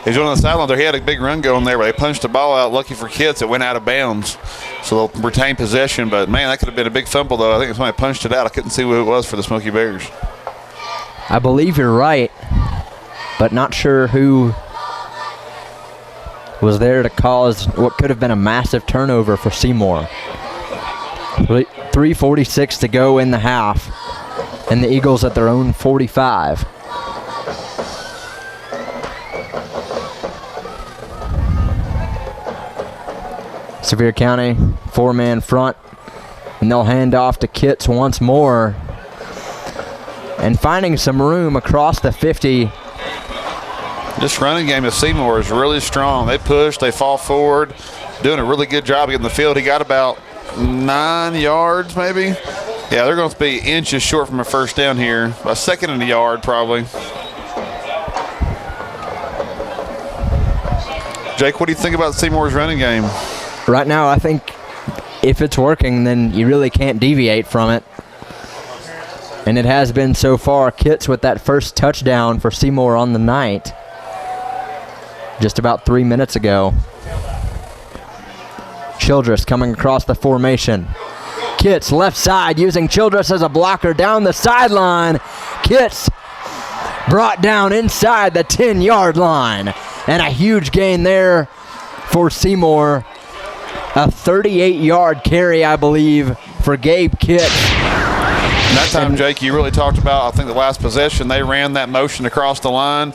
He's on the sideline there. He had a big run going there, but they punched the ball out. Lucky for Kits, it went out of bounds. So they'll retain possession. But, man, that could have been a big fumble, though. I think somebody punched it out. I couldn't see who it was for the Smoky Bears. I believe you're right, but not sure who was there to cause what could have been a massive turnover for Seymour. 3:46 to go in the half, and the Eagles at their own 45. Sevier County, 4-man front, and they'll hand off to Kits once more. And finding some room across the 50. This running game of Seymour is really strong. They push, they fall forward, doing a really good job getting the field. He got about 9 yards maybe. Yeah, they're going to be inches short from a first down here. A second and a yard probably. Jake, what do you think about Seymour's running game? Right now, I think if it's working, then you really can't deviate from it. And it has been so far. Kits with that first touchdown for Seymour on the night just about 3 minutes ago. Childress coming across the formation. Kits left side using Childress as a blocker down the sideline. Kits brought down inside the 10-yard line. And a huge gain there for Seymour. A 38-yard carry, I believe, for Gabe Kits. And that time, Jake, you really talked about, I think, the last possession. They ran that motion across the line,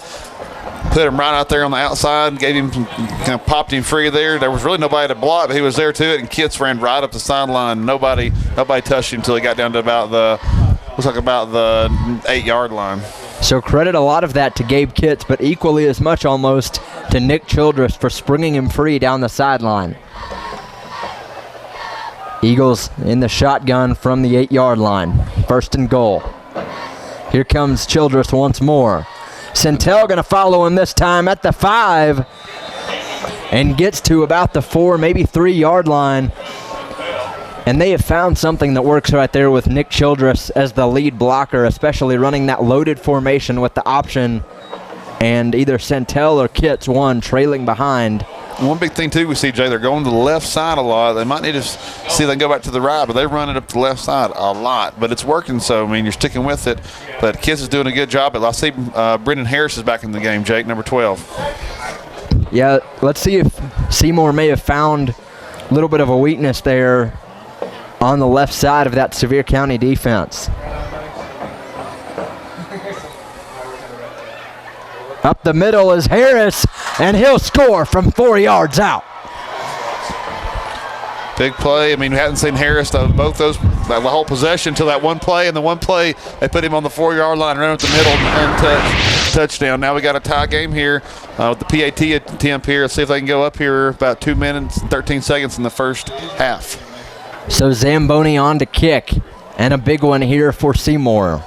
put him right out there on the outside, gave him some, kind of popped him free there. There was really nobody to block, but he was there to it, and Kits ran right up the sideline. Nobody touched him until he got down to about the 8-yard line. So credit a lot of that to Gabe Kits, but equally as much almost to Nick Childress for springing him free down the sideline. Eagles in the shotgun from the 8-yard line. 1st and goal. Here comes Childress once more. Centel going to follow him this time at the 5 and gets to about the 4, maybe 3-yard line. And they have found something that works right there with Nick Childress as the lead blocker, especially running that loaded formation with the option and either Centel or Kits, one trailing behind. One big thing, too, we see, Jay, they're going to the left side a lot. They might need to see if they can go back to the right, but they're running up the left side a lot. But it's working, so, I mean, you're sticking with it. But Kits is doing a good job. But I see Brendan Harris is back in the game, Jake, number 12. Yeah, let's see if Seymour may have found a little bit of a weakness there on the left side of that Sevier County defense. Up the middle is Harris, and he'll score from 4 yards out. Big play. I mean, we hadn't seen Harris both those the whole possession until that one play, and the one play they put him on the 4-yard line, ran up the middle, untouched, touchdown. Now we got a tie game here with the PAT attempt here. Let's see if they can go up here about 2 minutes and 13 seconds in the first half. So Zamboni on to kick, and a big one here for Seymour.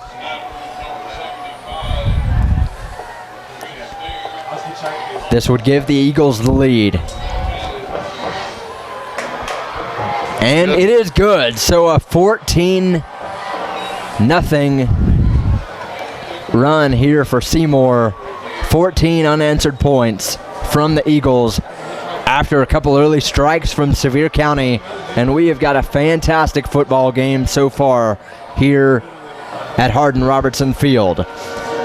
This would give the Eagles the lead. And it is good. So a 14-0 run here for Seymour. 14 unanswered points from the Eagles after a couple early strikes from Sevier County. And we have got a fantastic football game so far here at Hardin-Robertson Field.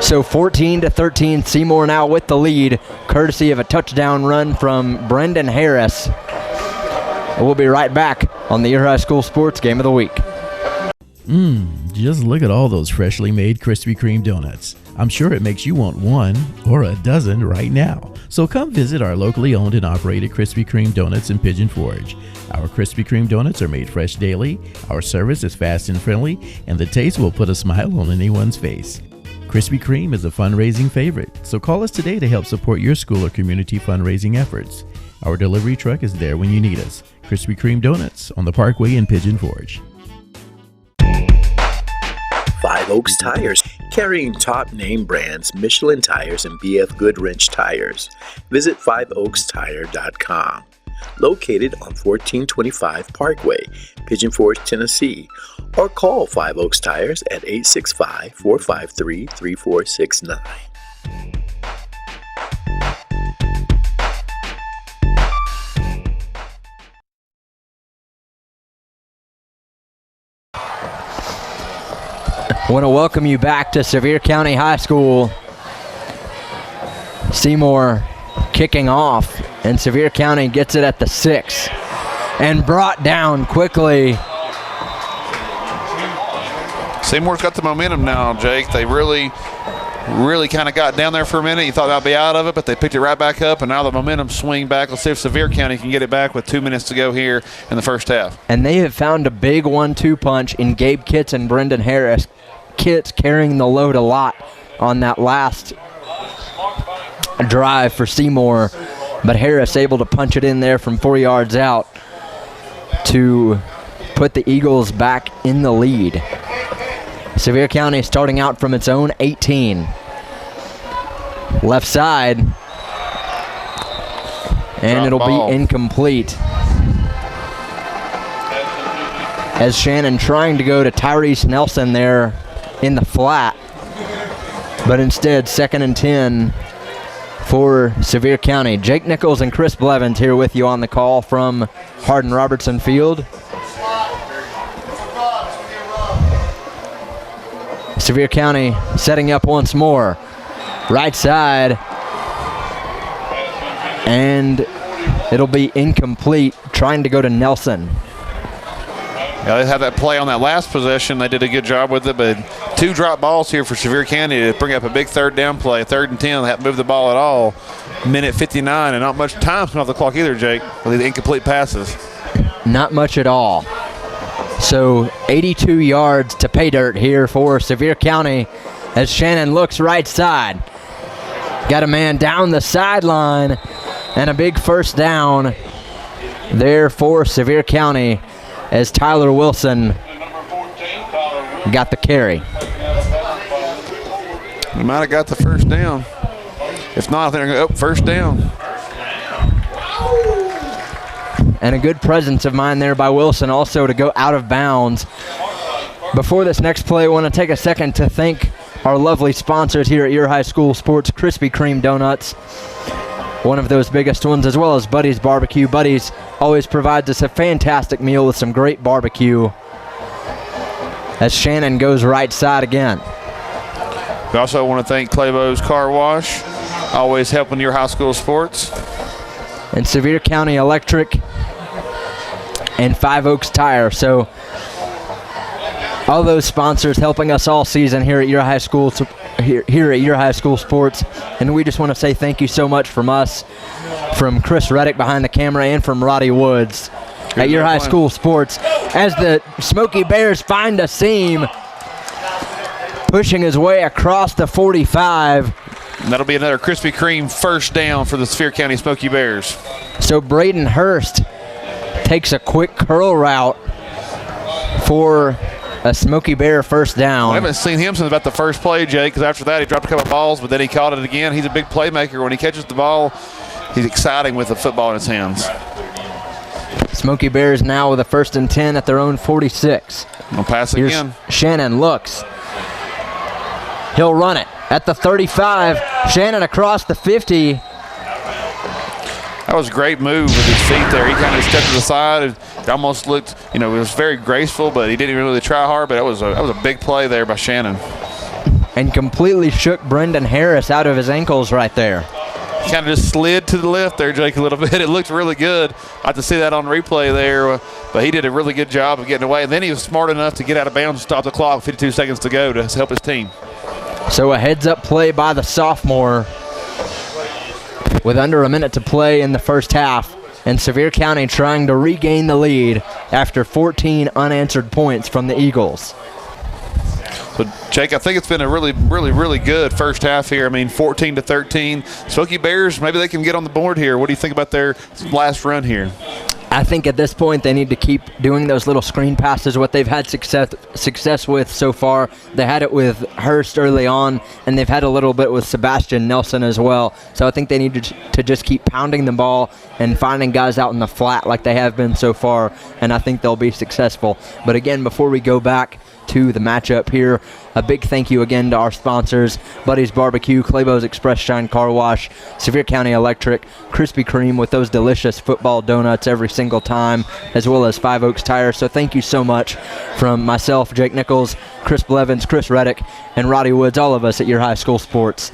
So 14-13, Seymour now with the lead, courtesy of a touchdown run from Brendan Harris. We'll be right back on the Your High School Sports Game of the Week. Just look at all those freshly made Krispy Kreme donuts. I'm sure it makes you want one or a dozen right now. So come visit our locally owned and operated Krispy Kreme donuts in Pigeon Forge. Our Krispy Kreme donuts are made fresh daily, our service is fast and friendly, and the taste will put a smile on anyone's face. Krispy Kreme is a fundraising favorite, so call us today to help support your school or community fundraising efforts. Our delivery truck is there when you need us. Krispy Kreme Donuts on the Parkway in Pigeon Forge. 5 Oaks Tires, carrying top name brands Michelin Tires and BF Goodwrench Tires. Visit 5oakstire.com. Located on 1425 Parkway, Pigeon Forge, Tennessee, or call 5 Oaks Tires at 865-453-3469. Want to welcome you back to Sevier County High School. Seymour kicking off, and Sevier County gets it at the 6 and brought down quickly. Seymour's got the momentum now, Jake. They really kind of got down there for a minute. You thought they'd be out of it, but they picked it right back up, and now the momentum swing back. Let's see if Sevier County can get it back with 2 minutes to go here in the first half. And they have found a big 1-2 punch in Gabe Kitts and Brendan Harris. Kitts carrying the load a lot on that last drive for Seymour, but Harris able to punch it in there from 4 yards out to put the Eagles back in the lead. Sevier County starting out from its own 18. Left side, and it'll be incomplete. As Shannon trying to go to Tyrese Nelson there in the flat, but instead 2nd and 10 for Sevier County. Jake Nichols and Chris Blevins here with you on the call from Hardin-Robertson Field. Sevier County setting up once more. Right side. And it'll be incomplete, trying to go to Nelson. Yeah, they had that play on that last possession. They did a good job with it, but 2 drop balls here for Sevier County to bring up a big 3rd down play. 3rd and 10, they haven't moved the ball at all. Minute 59, and not much time off the clock either, Jake, with the incomplete passes. Not much at all. So 82 yards to pay dirt here for Sevier County as Shannon looks right side. Got a man down the sideline and a big first down there for Sevier County as Tyler Wilson got the carry. He might have got the first down. If not, they're going to go first down. And a good presence of mind there by Wilson also to go out of bounds. Before this next play, I want to take a second to thank our lovely sponsors here at your high school sports, Krispy Kreme Donuts. One of those biggest ones, as well as Buddy's Barbecue. Buddy's always provides us a fantastic meal with some great barbecue. As Shannon goes right side again. We also want to thank Claybo's Car Wash, always helping your high school sports. And Sevier County Electric and 5 Oaks Tire. So all those sponsors helping us all season here at your high school, here at your high school sports. And we just want to say thank you so much from us, from Chris Reddick behind the camera, and from Roddy Woods at your high school sports. As the Smoky Bears find a seam, pushing his way across the 45. And that'll be another Krispy Kreme first down for the Sevier County Smoky Bears. So Braden Hurst takes a quick curl route for a Smoky Bear first down. I haven't seen him since about the first play, Jake, because after that he dropped a couple of balls, but then he caught it again. He's a big playmaker. When he catches the ball, he's exciting with the football in his hands. Smoky Bears now with a 1st and 10 at their own 46. We'll pass Here's again. Shannon looks. He'll run it at the 35. Shannon across the 50. That was a great move with his feet there. He kind of stepped to the side. It almost looked, it was very graceful, but he didn't really try hard. But that was a big play there by Shannon. And completely shook Brendan Harris out of his ankles right there. Kind of just slid to the left there, Jake, a little bit. It looked really good. I had to see that on replay there, but he did a really good job of getting away. And then he was smart enough to get out of bounds and stop the clock, 52 seconds to go to help his team. So a heads-up play by the sophomore with under a minute to play in the first half, and Sevier County trying to regain the lead after 14 unanswered points from the Eagles. So, Jake, I think it's been a really, really, really good first half here. 14-13. Smoky Bears, maybe they can get on the board here. What do you think about their last run here? I think at this point they need to keep doing those little screen passes, what they've had success with so far. They had it with Hurst early on, and they've had a little bit with Sebastian Nelson as well. So I think they need to just keep pounding the ball and finding guys out in the flat like they have been so far, and I think they'll be successful. But again, before we go back to the matchup here. A big thank you again to our sponsors, Buddy's Barbecue, Claybo's Express Shine Car Wash, Sevier County Electric, Krispy Kreme with those delicious football donuts every single time, as well as Five Oaks Tire. So thank you so much from myself, Jake Nichols, Chris Blevins, Chris Reddick, and Roddy Woods, all of us at your high school sports.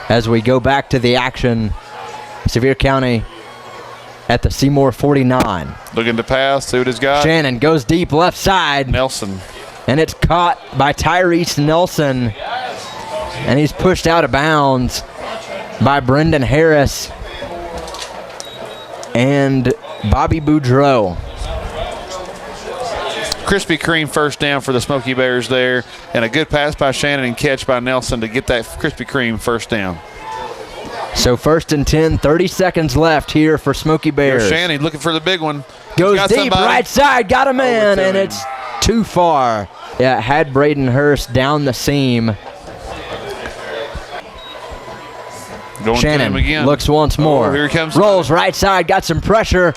As we go back to the action, Sevier County at the Seymour 49. Looking to pass, see what he's got. Shannon goes deep left side. Nelson. And it's caught by Tyrese Nelson. And he's pushed out of bounds by Brendan Harris and Bobby Boudreau. Krispy Kreme first down for the Smoky Bears there. And a good pass by Shannon and catch by Nelson to get that Krispy Kreme first down. So 1st and 10, 30 seconds left here for Smoky Bears. There's Shannon looking for the big one. Goes deep, right side, got a man, and it's too far. Yeah, it had Braden Hurst down the seam. Going Shannon to him again. looks once more. Oh, here he comes. Rolls right side, got some pressure,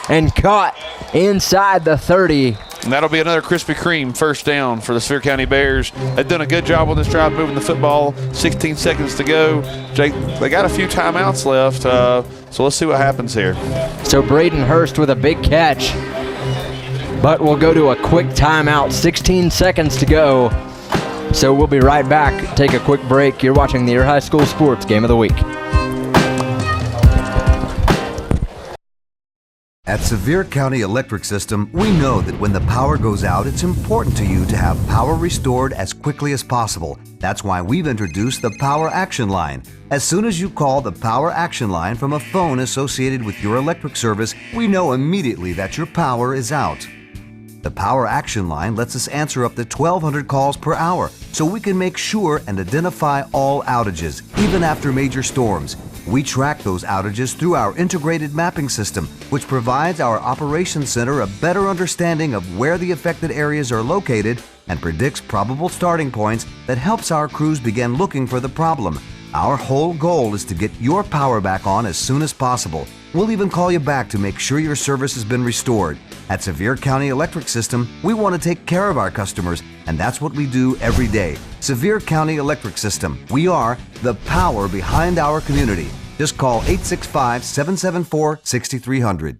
and caught inside the 30. And that'll be another Krispy Kreme first down for the Sevier County Bears. They've done a good job on this drive moving the football. 16 seconds to go. Jake, they got a few timeouts left, so let's see what happens here. So Braden Hurst with a big catch, but we'll go to a quick timeout. 16 seconds to go. So we'll be right back. Take a quick break. You're watching the Your High School Sports Game of the Week. At Sevier County Electric System, we know that when the power goes out, it's important to you to have power restored as quickly as possible. That's why we've introduced the Power Action Line. As soon as you call the Power Action Line from a phone associated with your electric service, we know immediately that your power is out. The Power Action Line lets us answer up to 1,200 calls per hour, so we can make sure and identify all outages, even after major storms. We track those outages through our integrated mapping system, which provides our operations center a better understanding of where the affected areas are located and predicts probable starting points that helps our crews begin looking for the problem. Our whole goal is to get your power back on as soon as possible. We'll even call you back to make sure your service has been restored. At Sevier County Electric System, we want to take care of our customers, and that's what we do every day. Sevier County Electric System. We are the power behind our community. Just call 865-774-6300.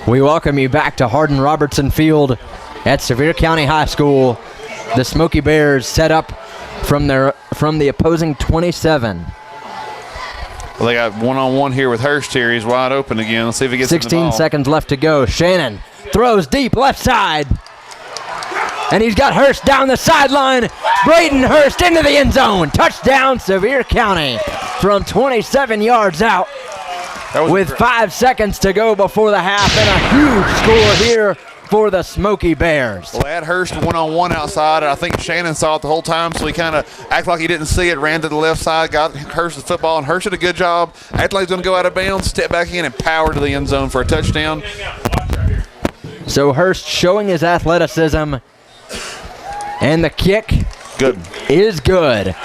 We welcome you back to Hardin Robertson Field at Sevier County High School. The Smoky Bears set up from the opposing 27. Well, they got one-on-one here with Hurst here. He's wide open again. Let's see if he gets 16 seconds left to go. Shannon throws deep left side. And he's got Hurst down the sideline. Braden Hurst into the end zone. Touchdown, Sevier County from 27 yards out with 5 seconds to go before the half, and a huge score here for the Smoky Bears. Well, they had Hurst one-on-one outside, and I think Shannon saw it the whole time, so he kind of acted like he didn't see it, ran to the left side, got Hurst the football, and Hurst did a good job. Acted like he was going to go out of bounds, step back in, and power to the end zone for a touchdown. So Hurst showing his athleticism, and the kick is good.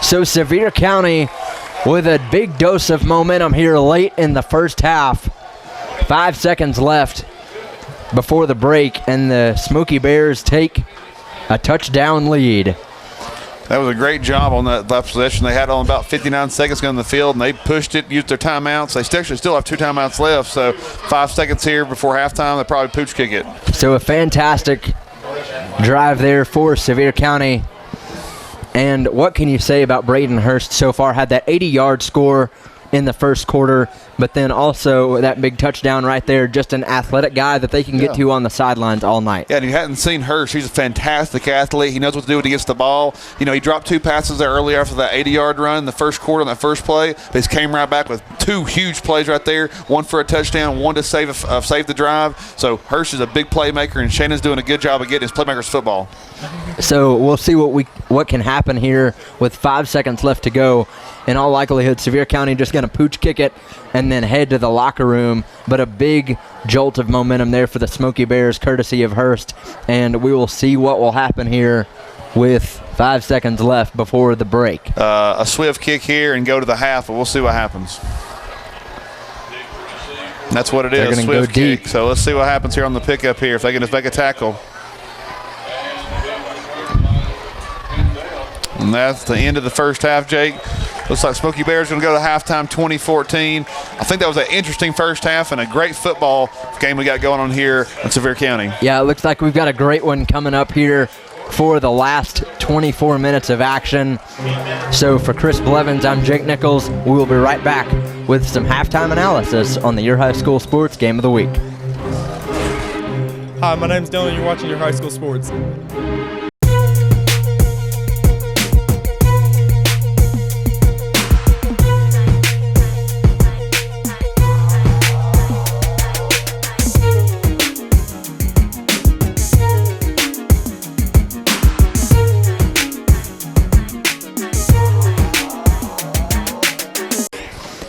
So Sevier County with a big dose of momentum here late in the first half. 5 seconds left before the break, and the Smoky Bears take a touchdown lead. That was a great job on that left possession. They had on about 59 seconds going in the field, and they pushed it, used their timeouts. They still have 2 timeouts left, so 5 seconds here before halftime. They probably pooch kick it. So a fantastic drive there for Sevier County. And what can you say about Braden Hurst so far? Had that 80-yard score in the first quarter, but then also that big touchdown right there, just an athletic guy that they can get to on the sidelines all night. Yeah, and you hadn't seen Hurst. He's a fantastic athlete. He knows what to do when he gets the ball. You know, he dropped 2 passes there earlier after that 80-yard run in the first quarter on that first play, but he came right back with 2 huge plays right there, one for a touchdown, one to save the drive. So Hurst is a big playmaker, and Shannon's doing a good job of getting his playmakers football. So we'll see what can happen here with 5 seconds left to go. In all likelihood, Sevier County just going to pooch kick it and then head to the locker room. But a big jolt of momentum there for the Smoky Bears, courtesy of Hurst. And we will see what will happen here with 5 seconds left before the break. A swift kick here and go to the half, but we'll see what happens. And that's what it is, swift kick. So let's see what happens here on the pickup here, if they can just make a tackle. And that's the end of the first half, Jake. Looks like Smoky Bears going to go to halftime 2014. I think that was an interesting first half and a great football game we got going on here in Sevier County. Yeah, it looks like we've got a great one coming up here for the last 24 minutes of action. So for Chris Blevins, I'm Jake Nichols. We will be right back with some halftime analysis on the Your High School Sports Game of the Week. Hi, my name's Dylan. You're watching Your High School Sports.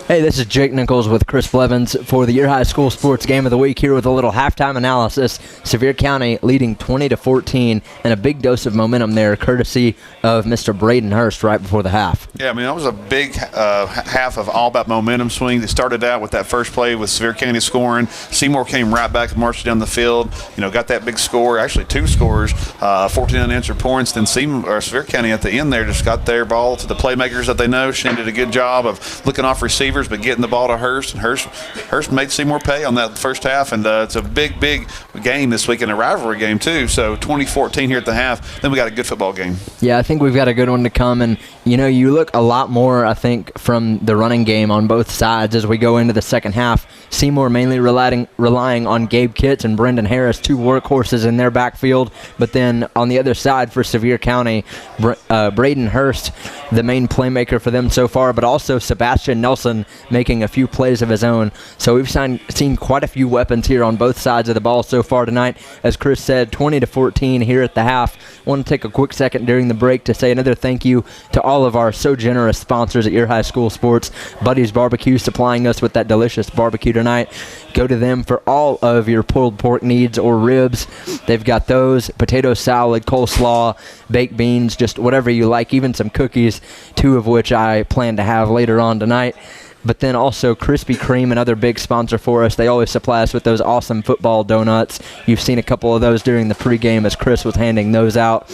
Hey, this is Jake Nichols with Chris Blevins for the Your High School Sports Game of the Week here with a little halftime analysis. Sevier County leading 20-14 and a big dose of momentum there courtesy of Mr. Braden Hurst right before the half. Yeah, I mean, that was a big half of all about momentum swing. They started out with that first play with Sevier County scoring. Seymour came right back and marched down the field, got that big score, actually 2 scores, 14 unanswered points. Then Sevier County at the end there just got their ball to the playmakers that they know. Shane did a good job of looking off receivers but getting the ball to Hurst. And Hurst made Seymour pay on that first half, and it's a big game this week and a rivalry game too. So 2014 here at the half. Then we got a good football game. Yeah, I think we've got a good one to come, and you look a lot more, I think, from the running game on both sides as we go into the second half. Seymour mainly relying on Gabe Kitts and Brendan Harris, 2 workhorses in their backfield, but then on the other side for Sevier County, Braden Hurst, the main playmaker for them so far, but also Sebastian Nelson making a few plays of his own. So we've seen quite a few weapons here on both sides of the ball so far tonight. As Chris said, 20-14 here at the half. I want to take a quick second during the break to say another thank you to all of our so generous sponsors at Your High School Sports. Buddy's Barbecue supplying us with that delicious barbecue tonight. Go to them for all of your pulled pork needs or ribs. They've got those, potato salad, coleslaw, baked beans, just whatever you like, even some cookies, 2 of which I plan to have later on tonight. But then also Krispy Kreme, another big sponsor for us. They always supply us with those awesome football donuts. You've seen a couple of those during the pregame as Chris was handing those out.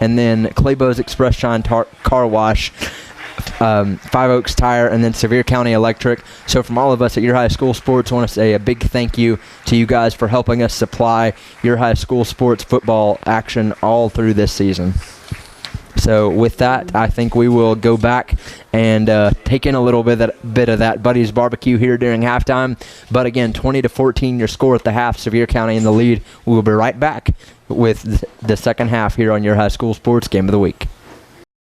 And then Claybo's Express Shine Car Wash, 5 Oaks Tire, and then Sevier County Electric. So from all of us at Your High School Sports, I want to say a big thank you to you guys for helping us supply Your High School Sports football action all through this season. So with that, I think we will go back and take in a little bit of that Buddy's Barbecue here during halftime. But again, 20-14 your score at the half, Sevier County in the lead. We will be right back with the second half here on Your High School Sports Game of the Week.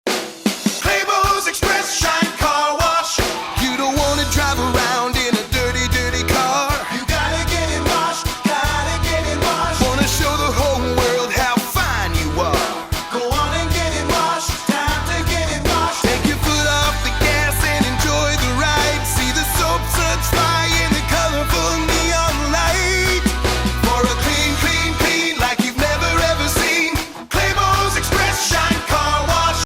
Playboy's Express Shine Car Wash. You don't want to drive around in a dirty, dirty car. You gotta get it washed, gotta get it washed. Wanna show the whole world how fine you are. Go on and get it washed, time to get it washed. Take your foot off the gas and enjoy the ride. See the soap suds fly in the colorful neon light. For a clean, clean, clean like you've never ever seen. Playboy's Express Shine Car Wash.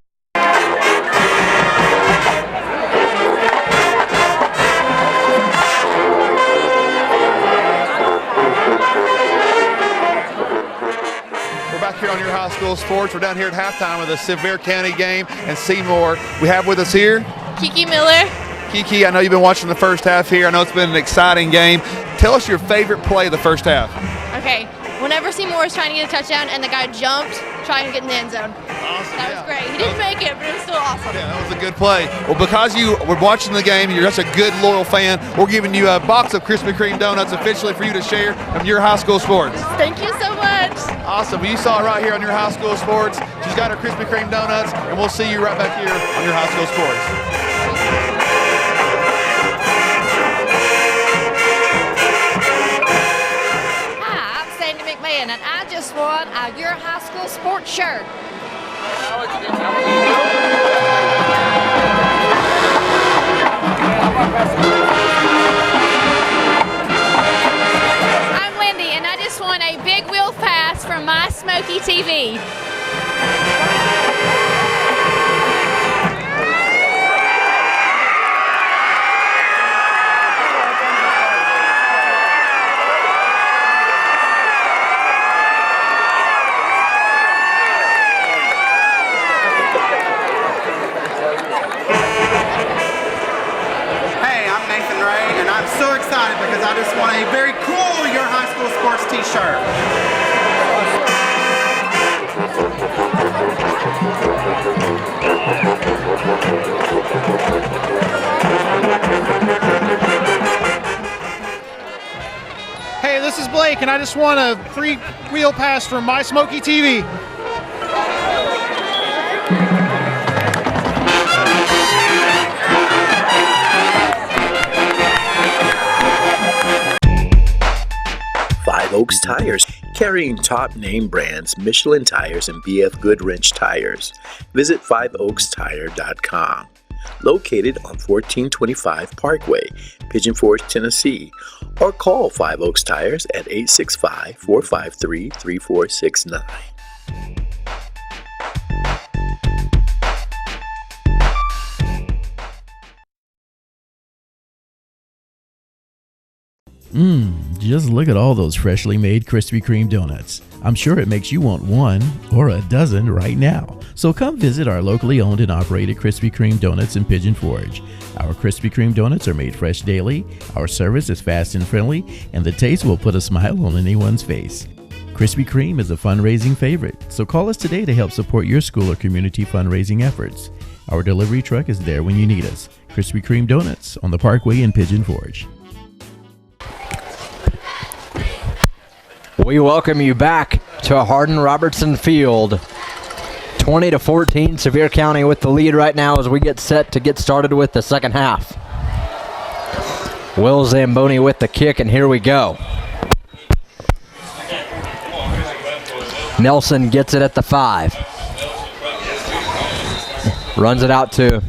We're back here on Your High School Sports. We're down here at halftime of the Sevier County game and Seymour. We have with us here Kiki Miller. Kiki. I know you've been watching the first half here. I know it's been an exciting game. Tell us your favorite play of the first half. Okay, whenever Seymour was trying to get a touchdown and the guy jumped, trying to get in the end zone. Awesome. That was great. He didn't make it, but it was still awesome. Yeah, that was a good play. Well, because you were watching the game, you're such a good, loyal fan, we're giving you a box of Krispy Kreme donuts officially for you to share from Your High School Sports. Thank you so much. Awesome. Well, you saw it right here on Your High School Sports. She's got her Krispy Kreme donuts, and we'll see you right back here on Your High School Sports. And I just won a Your High School Sports shirt. I'm Wendy, and I just won a big wheel pass from My Smoky TV. so excited because I just won a very cool Your High School Sports t-shirt. Hey, this is Blake, and I just won a free wheel pass from My Smoky TV. Five Oaks Tires, carrying top name brands Michelin tires and BF Goodwrench tires. Visit 5oakstire.com. Located on 1425 Parkway, Pigeon Forge, Tennessee, or call 5 Oaks Tires at 865-453-3469. Just look at all those freshly made Krispy Kreme donuts. I'm sure it makes you want one or a dozen right now. So come visit our locally owned and operated Krispy Kreme donuts in Pigeon Forge. Our Krispy Kreme donuts are made fresh daily, our service is fast and friendly, and the taste will put a smile on anyone's face. Krispy Kreme is a fundraising favorite, so call us today to help support your school or community fundraising efforts. Our delivery truck is there when you need us. Krispy Kreme Donuts on the Parkway in Pigeon Forge. We welcome you back to Hardin-Robertson Field. 20-14, Sevier County with the lead right now as we get set to get started with the second half. Will Zamboni with the kick, and here we go. Nelson gets it at the 5. Runs it out to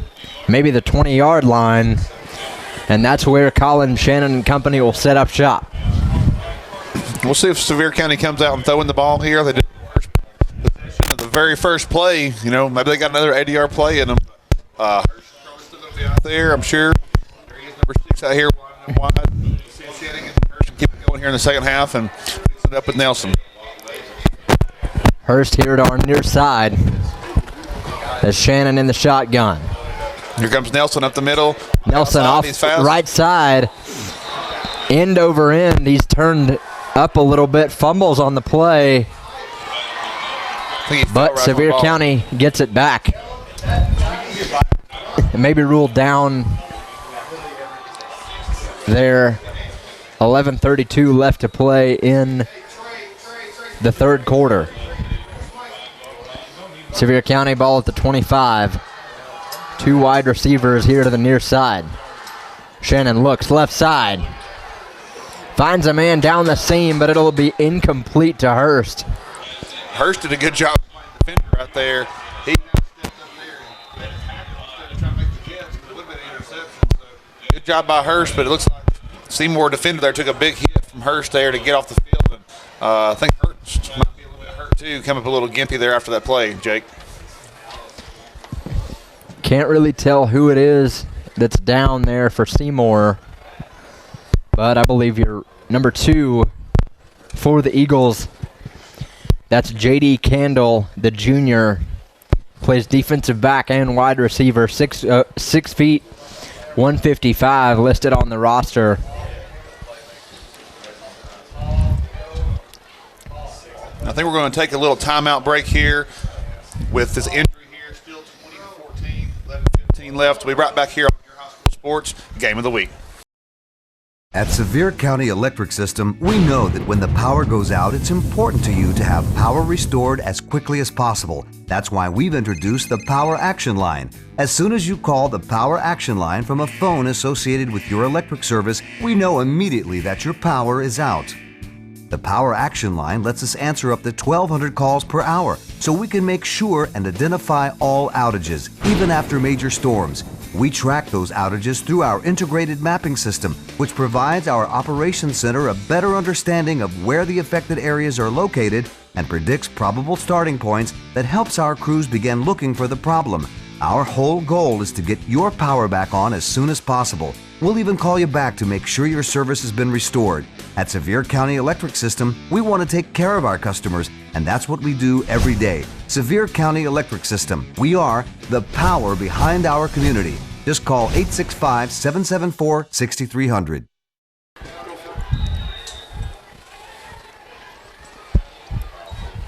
maybe the 20-yard line, and that's where Colin Shannon and company will set up shop. We'll see if Sevier County comes out and throwing the ball here. They did the very first play. You know, maybe they got another 80-yard play in them. Hersh is probably still going to be out there, I'm sure. There he is, number 6 out here, wide. See if Shannon gets Hersh and keep it going here in the second half and fix it up with Nelson. Hurst here to our near side. As Shannon in the shotgun. Here comes Nelson up the middle. Nelson outside, off right side. End over end. He's turned up a little bit, fumbles on the play, but Sevier County gets it back. Maybe ruled down there. 11:32 left to play in the third quarter. Sevier County ball at the 25. Two wide receivers here to the near side. Shannon looks left side. Finds a man down the seam, but it'll be incomplete to Hurst. Hurst did a good job playing defender right there. He stepped up there and trying to make the catch. It would have been an interception. So good job by Hurst, but it looks like Seymour defender there took a big hit from Hurst there to get off the field. And I think Hurst might be a little bit hurt too. Come up a little gimpy there after that play, Jake. Can't really tell who it is that's down there for Seymour. But I believe you're number 2 for the Eagles. That's J.D. Candle, the junior. Plays defensive back and wide receiver. 6 feet, 155 listed on the roster. I think we're going to take a little timeout break here with this injury here. Still 20-14, 11-15 left. We'll be right back here on Your High School Sports Game of the Week. At Sevier County Electric System, we know that when the power goes out, it's important to you to have power restored as quickly as possible. That's why we've introduced the Power Action Line. As soon as you call the Power Action Line from a phone associated with your electric service, we know immediately that your power is out. The Power Action Line lets us answer up to 1,200 calls per hour, so we can make sure and identify all outages, even after major storms. We track those outages through our integrated mapping system, which provides our operations center a better understanding of where the affected areas are located and predicts probable starting points that helps our crews begin looking for the problem. Our whole goal is to get your power back on as soon as possible. We'll even call you back to make sure your service has been restored. At Sevier County Electric System, we want to take care of our customers, and that's what we do every day. Sevier County Electric System. We are the power behind our community. Just call 865-774-6300.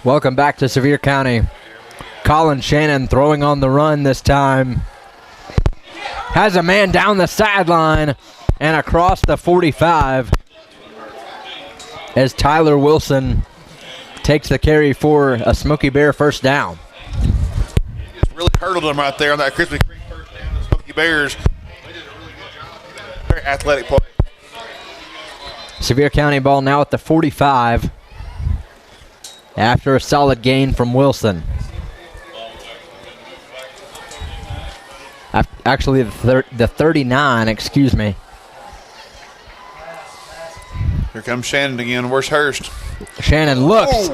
Welcome back to Sevier County. Colin Shannon throwing on the run this time. Has a man down the sideline and across the 45 as Tyler Wilson takes the carry for a Smoky Bear first down. Just really hurdled him right there on that Krispy Kreme first down. The Smoky Bears, they did a really good job. Very athletic play. Sevier County ball now at the 45 after a solid gain from Wilson. Actually, the 39, excuse me. Here comes Shannon again. Where's Hurst? Shannon looks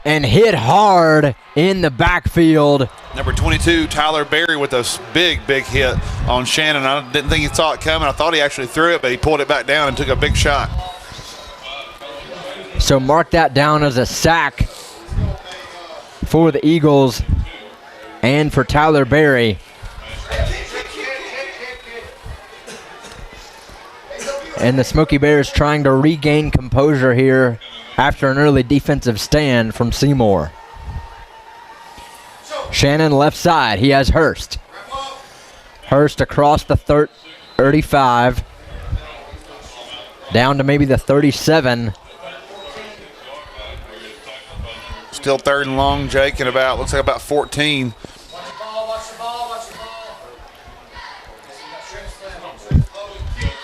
and hit hard in the backfield. Number 22, Tyler Berry, with a big hit on Shannon. I didn't think he saw it coming. I thought he actually threw it, but he pulled it back down and took a big shot. So mark that down as a sack for the Eagles and for Tyler Berry. And the Smoky Bears trying to regain composure here after an early defensive stand from Seymour. Shannon left side. He has Hurst. Hurst across the 35. Down to maybe the 37. Still third and long, Jake, and looks like about 14.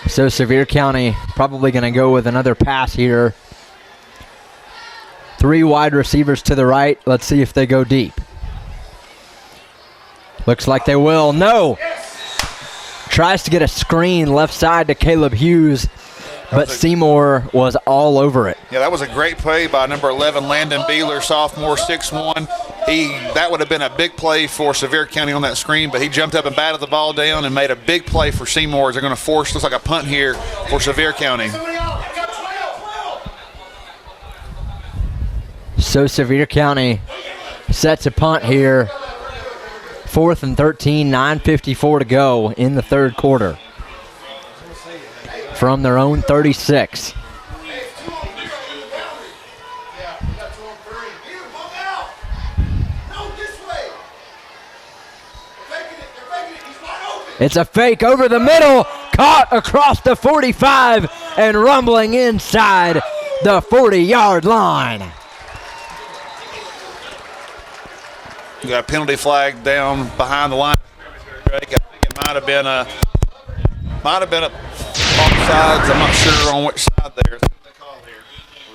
So Sevier County probably going to go with another pass here. 3 wide receivers to the right. Let's see if they go deep. Looks like they will. No! Tries to get a screen left side to Caleb Hughes, but Seymour was all over it. Yeah, that was a great play by number 11, Landon Beeler, sophomore, 6'1". That would have been a big play for Sevier County on that screen, but he jumped up and batted the ball down and made a big play for Seymour. They're going to force, looks like a punt here for Sevier County. So Sevier County sets a punt here. 4th and 13, 9:54 to go in the third quarter. From their own 36. It's a fake over the middle, caught across the 45 and rumbling inside the 40-yard line. You got a penalty flag down behind the line. I think it might have been a offsides. I'm not sure on which side there.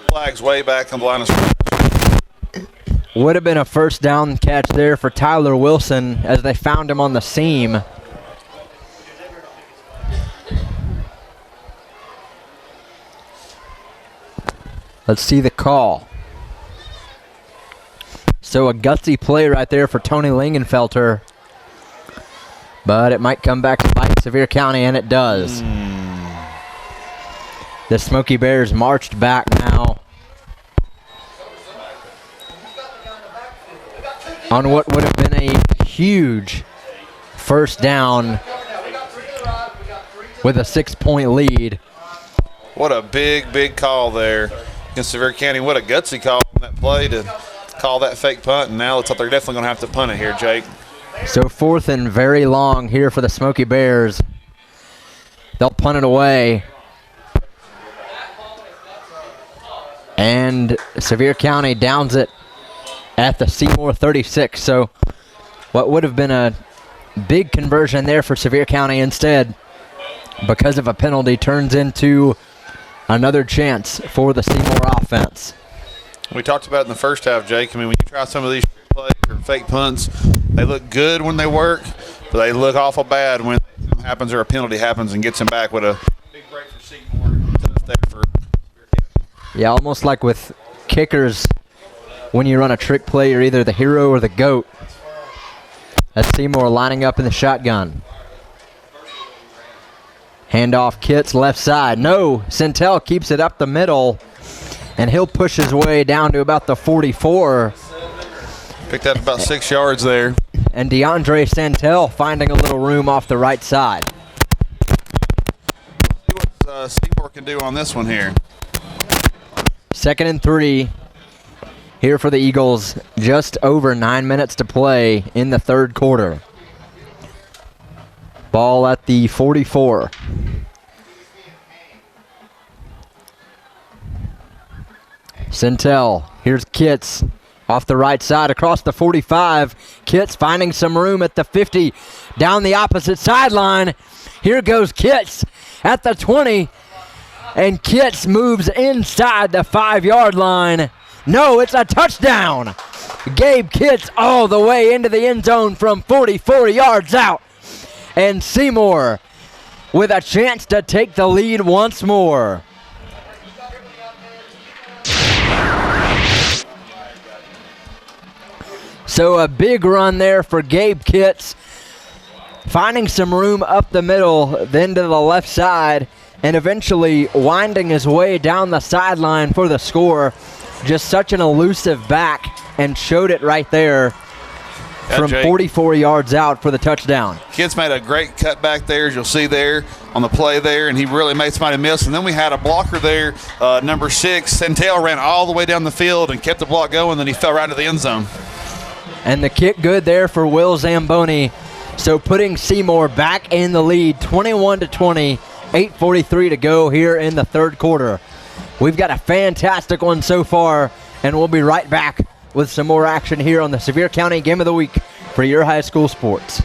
Flag's way back on the line of scrimmage. Would have been a first down catch there for Tyler Wilson as they found him on the seam. Let's see the call. So a gutsy play right there for Tony Lingenfelter. But it might come back to bite Sevier County, and it does. The Smoky Bears marched back now on what would have been a huge first down with a 6-point lead. What a big call there against Sevier County. What a gutsy call on that play to call that fake punt, and now looks like they're definitely going to have to punt it here, Jake. So 4th and very long here for the Smoky Bears. They'll punt it away. And Sevier County downs it at the Seymour 36. So what would have been a big conversion there for Sevier County instead, because of a penalty, turns into another chance for the Seymour offense. We talked about it in the first half, Jake. I mean, when you try some of these plays or fake punts, they look good when they work, but they look awful bad when it happens or a penalty happens and gets him back with a big break for Seymour. Yeah, almost like with kickers, when you run a trick play, you're either the hero or the GOAT. That's Seymour lining up in the shotgun. Handoff Kitts left side. No, Centel keeps it up the middle, and he'll push his way down to about the 44. Picked up about 6 yards there. And DeAndre Santel finding a little room off the right side. See what Seymour can do on this one here. 2nd and 3. here for the Eagles. Just over 9 minutes to play in the third quarter. Ball at the 44. Centel, here's Kitts off the right side across the 45. Kitts finding some room at the 50, down the opposite sideline. Here goes Kitts at the 20, and Kitts moves inside the 5-yard line. No, it's a touchdown. Gabe Kitts all the way into the end zone from 44 yards out. And Seymour with a chance to take the lead once more. So a big run there for Gabe Kitts, finding some room up the middle, then to the left side, and eventually winding his way down the sideline for the score. Just such an elusive back, and showed it right there from 44 yards out for the touchdown. Kitts made a great cutback there, as you'll see there on the play there, and he really made somebody miss. And then we had a blocker there, number 6. Centel ran all the way down the field and kept the block going, then he fell right into the end zone. And the kick good there for Will Zamboni. So putting Seymour back in the lead, 21-20, 8:43 to go here in the third quarter. We've got a fantastic one so far, and we'll be right back with some more action here on the Sevier County Game of the Week for your high school sports.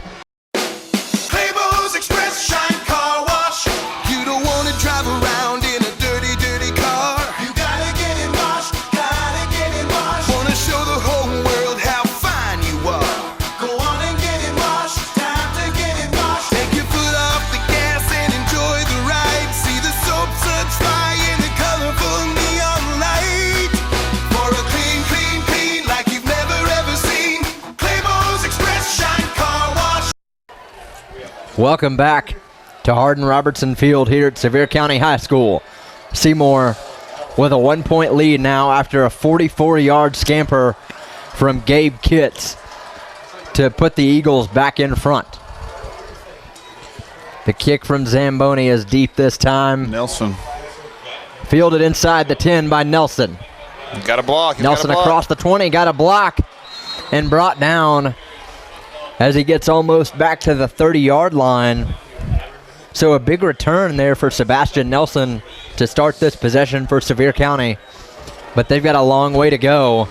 Claymores Express Shine Car Wash. You don't want to drive around in a dirty, dirty car. You gotta get it washed, gotta get it washed. Wanna show the whole world how fine you are. Go on and get it washed, time to get it washed. Take your foot off the gas and enjoy the ride. See the soap suds fly in the colorful neon light. For a clean, clean, clean like you've never ever seen. Claymores Express Shine Car Wash. Welcome back to Hardin-Robertson Field here at Sevier County High School. Seymour with a 1-point lead now after a 44-yard scamper from Gabe Kitts to put the Eagles back in front. The kick from Zamboni is deep this time. Nelson. Fielded inside the 10 by Nelson. Got a block. Nelson across the 20, got a block and brought down as he gets almost back to the 30-yard line. So a big return there for Sebastian Nelson to start this possession for Sevier County. But they've got a long way to go.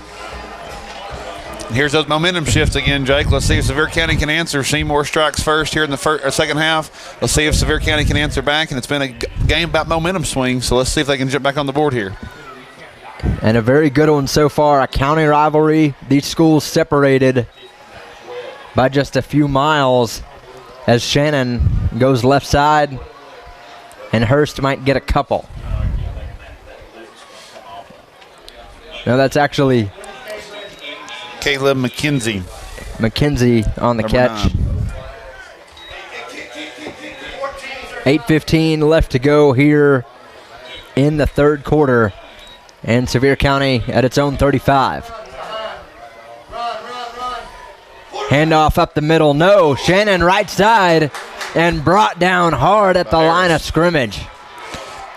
Here's those momentum shifts again, Jake. Let's see if Sevier County can answer. Seymour strikes first here in the second half. Let's see if Sevier County can answer back. And it's been a game about momentum swing, so let's see if they can jump back on the board here. And a very good one so far, a county rivalry. These schools separated by just a few miles as Shannon goes left side and Hurst might get a couple. No, that's actually Caleb McKenzie. McKenzie on the catch. 8:15 left to go here in the third quarter, and Sevier County at its own 35. Handoff up the middle, no. Shannon right side and brought down hard at the line of scrimmage.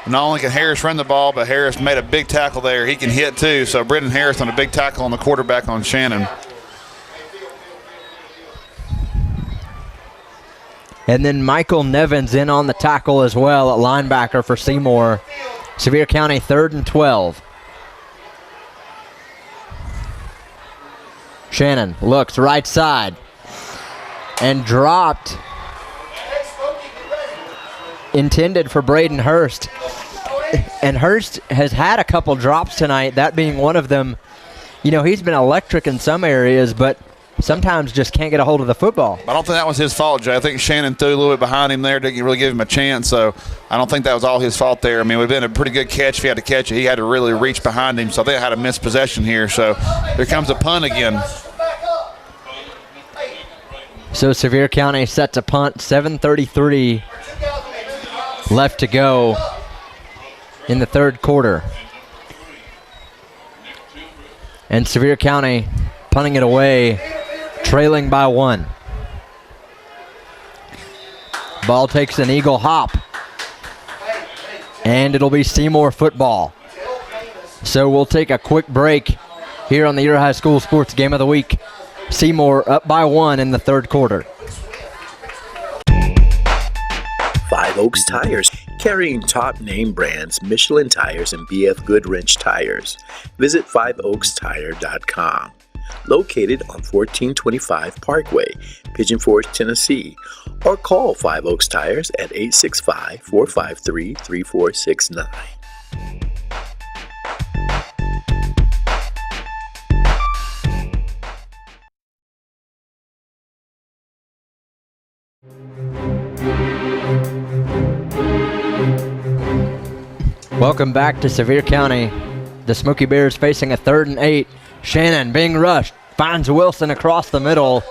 Not only can Harris run the ball, but Harris made a big tackle there. He can hit too, so Brendan Harris on a big tackle on the quarterback on Shannon. And then Michael Nevins in on the tackle as well at linebacker for Seymour. Sevier County 3rd and 12. Shannon looks right side and dropped. Intended for Braden Hurst. And Hurst has had a couple drops tonight, that being one of them. You know, he's been electric in some areas, but sometimes just can't get a hold of the football. I don't think that was his fault, Jay. I think Shannon threw a little bit behind him there, didn't really give him a chance, so I don't think that was all his fault there. I mean, it would have been a pretty good catch if he had to catch it. He had to really reach behind him, so I think I had a missed possession here. So here comes a punt again. So Sevier County set to punt, 7:33 left to go in the third quarter. And Sevier County punting it away, trailing by 1. Ball takes an eagle hop, and it'll be Seymour football. So we'll take a quick break here on the Your High School Sports Game of the Week. Seymour up by 1 in the third quarter. Five Oaks Tires, carrying top name brands Michelin tires and BF Goodwrench tires. Visit 5oakstire.com. Located on 1425 Parkway, Pigeon Forge, Tennessee, or call 5 Oaks Tires at 865-453-3469. Welcome back to Sevier County. The Smoky Bears facing a 3rd and 8. Shannon being rushed, finds Wilson across the middle.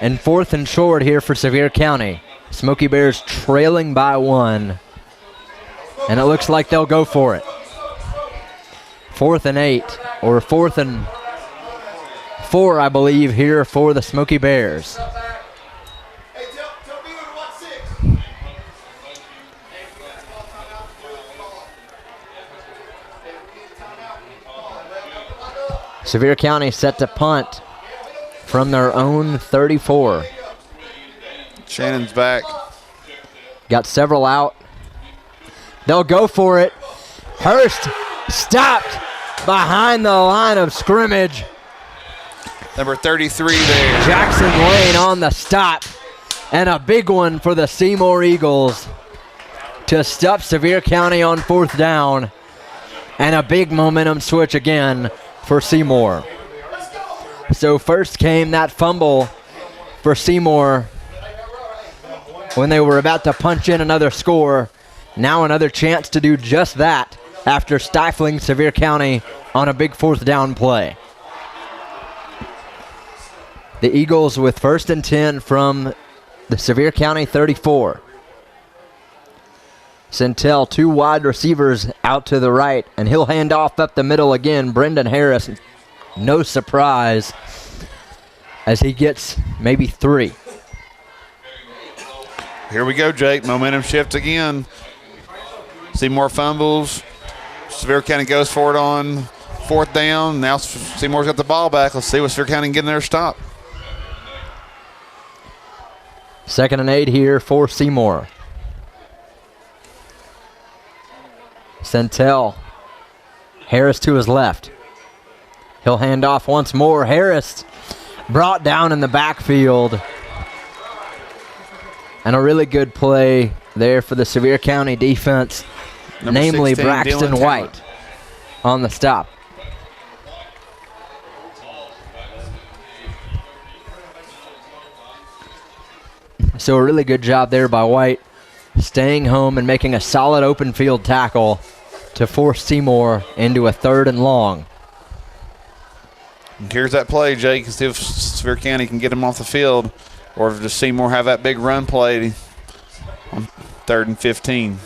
And 4th and short here for Sevier County. Smoky Bears trailing by 1. And it looks like they'll go for it. 4th and 8, or 4th and 4, I believe, here for the Smoky Bears. Sevier County set to punt from their own 34. Shannon's back. Got several out. They'll go for it. Hurst stopped behind the line of scrimmage. Number 33 there. Jackson Lane on the stop. And a big one for the Seymour Eagles to stop Sevier County on 4th down. And a big momentum switch again for Seymour. So first came that fumble for Seymour when they were about to punch in another score. Now another chance to do just that after stifling Sevier County on a big 4th down play. The Eagles with 1st and 10 from the Sevier County 34. Centel, 2 wide receivers out to the right, and he'll hand off up the middle again. Brendan Harris, no surprise, as he gets maybe 3. Here we go, Jake. Momentum shift again. Seymour fumbles. Sevier County goes for it on 4th down. Now Seymour's got the ball back. Let's see what Sevier County can get in there to stop. 2nd and 8 here for Seymour. Centel. Harris to his left. He'll hand off once more. Harris brought down in the backfield. And a really good play there for the Sevier County defense, namely 16, Braxton White on the stop. So a really good job there by White, staying home and making a solid open field tackle to force Seymour into a 3rd and long. And here's that play, Jake. See if Sevier County can get him off the field, or if just Seymour have that big run play on 3rd and 15.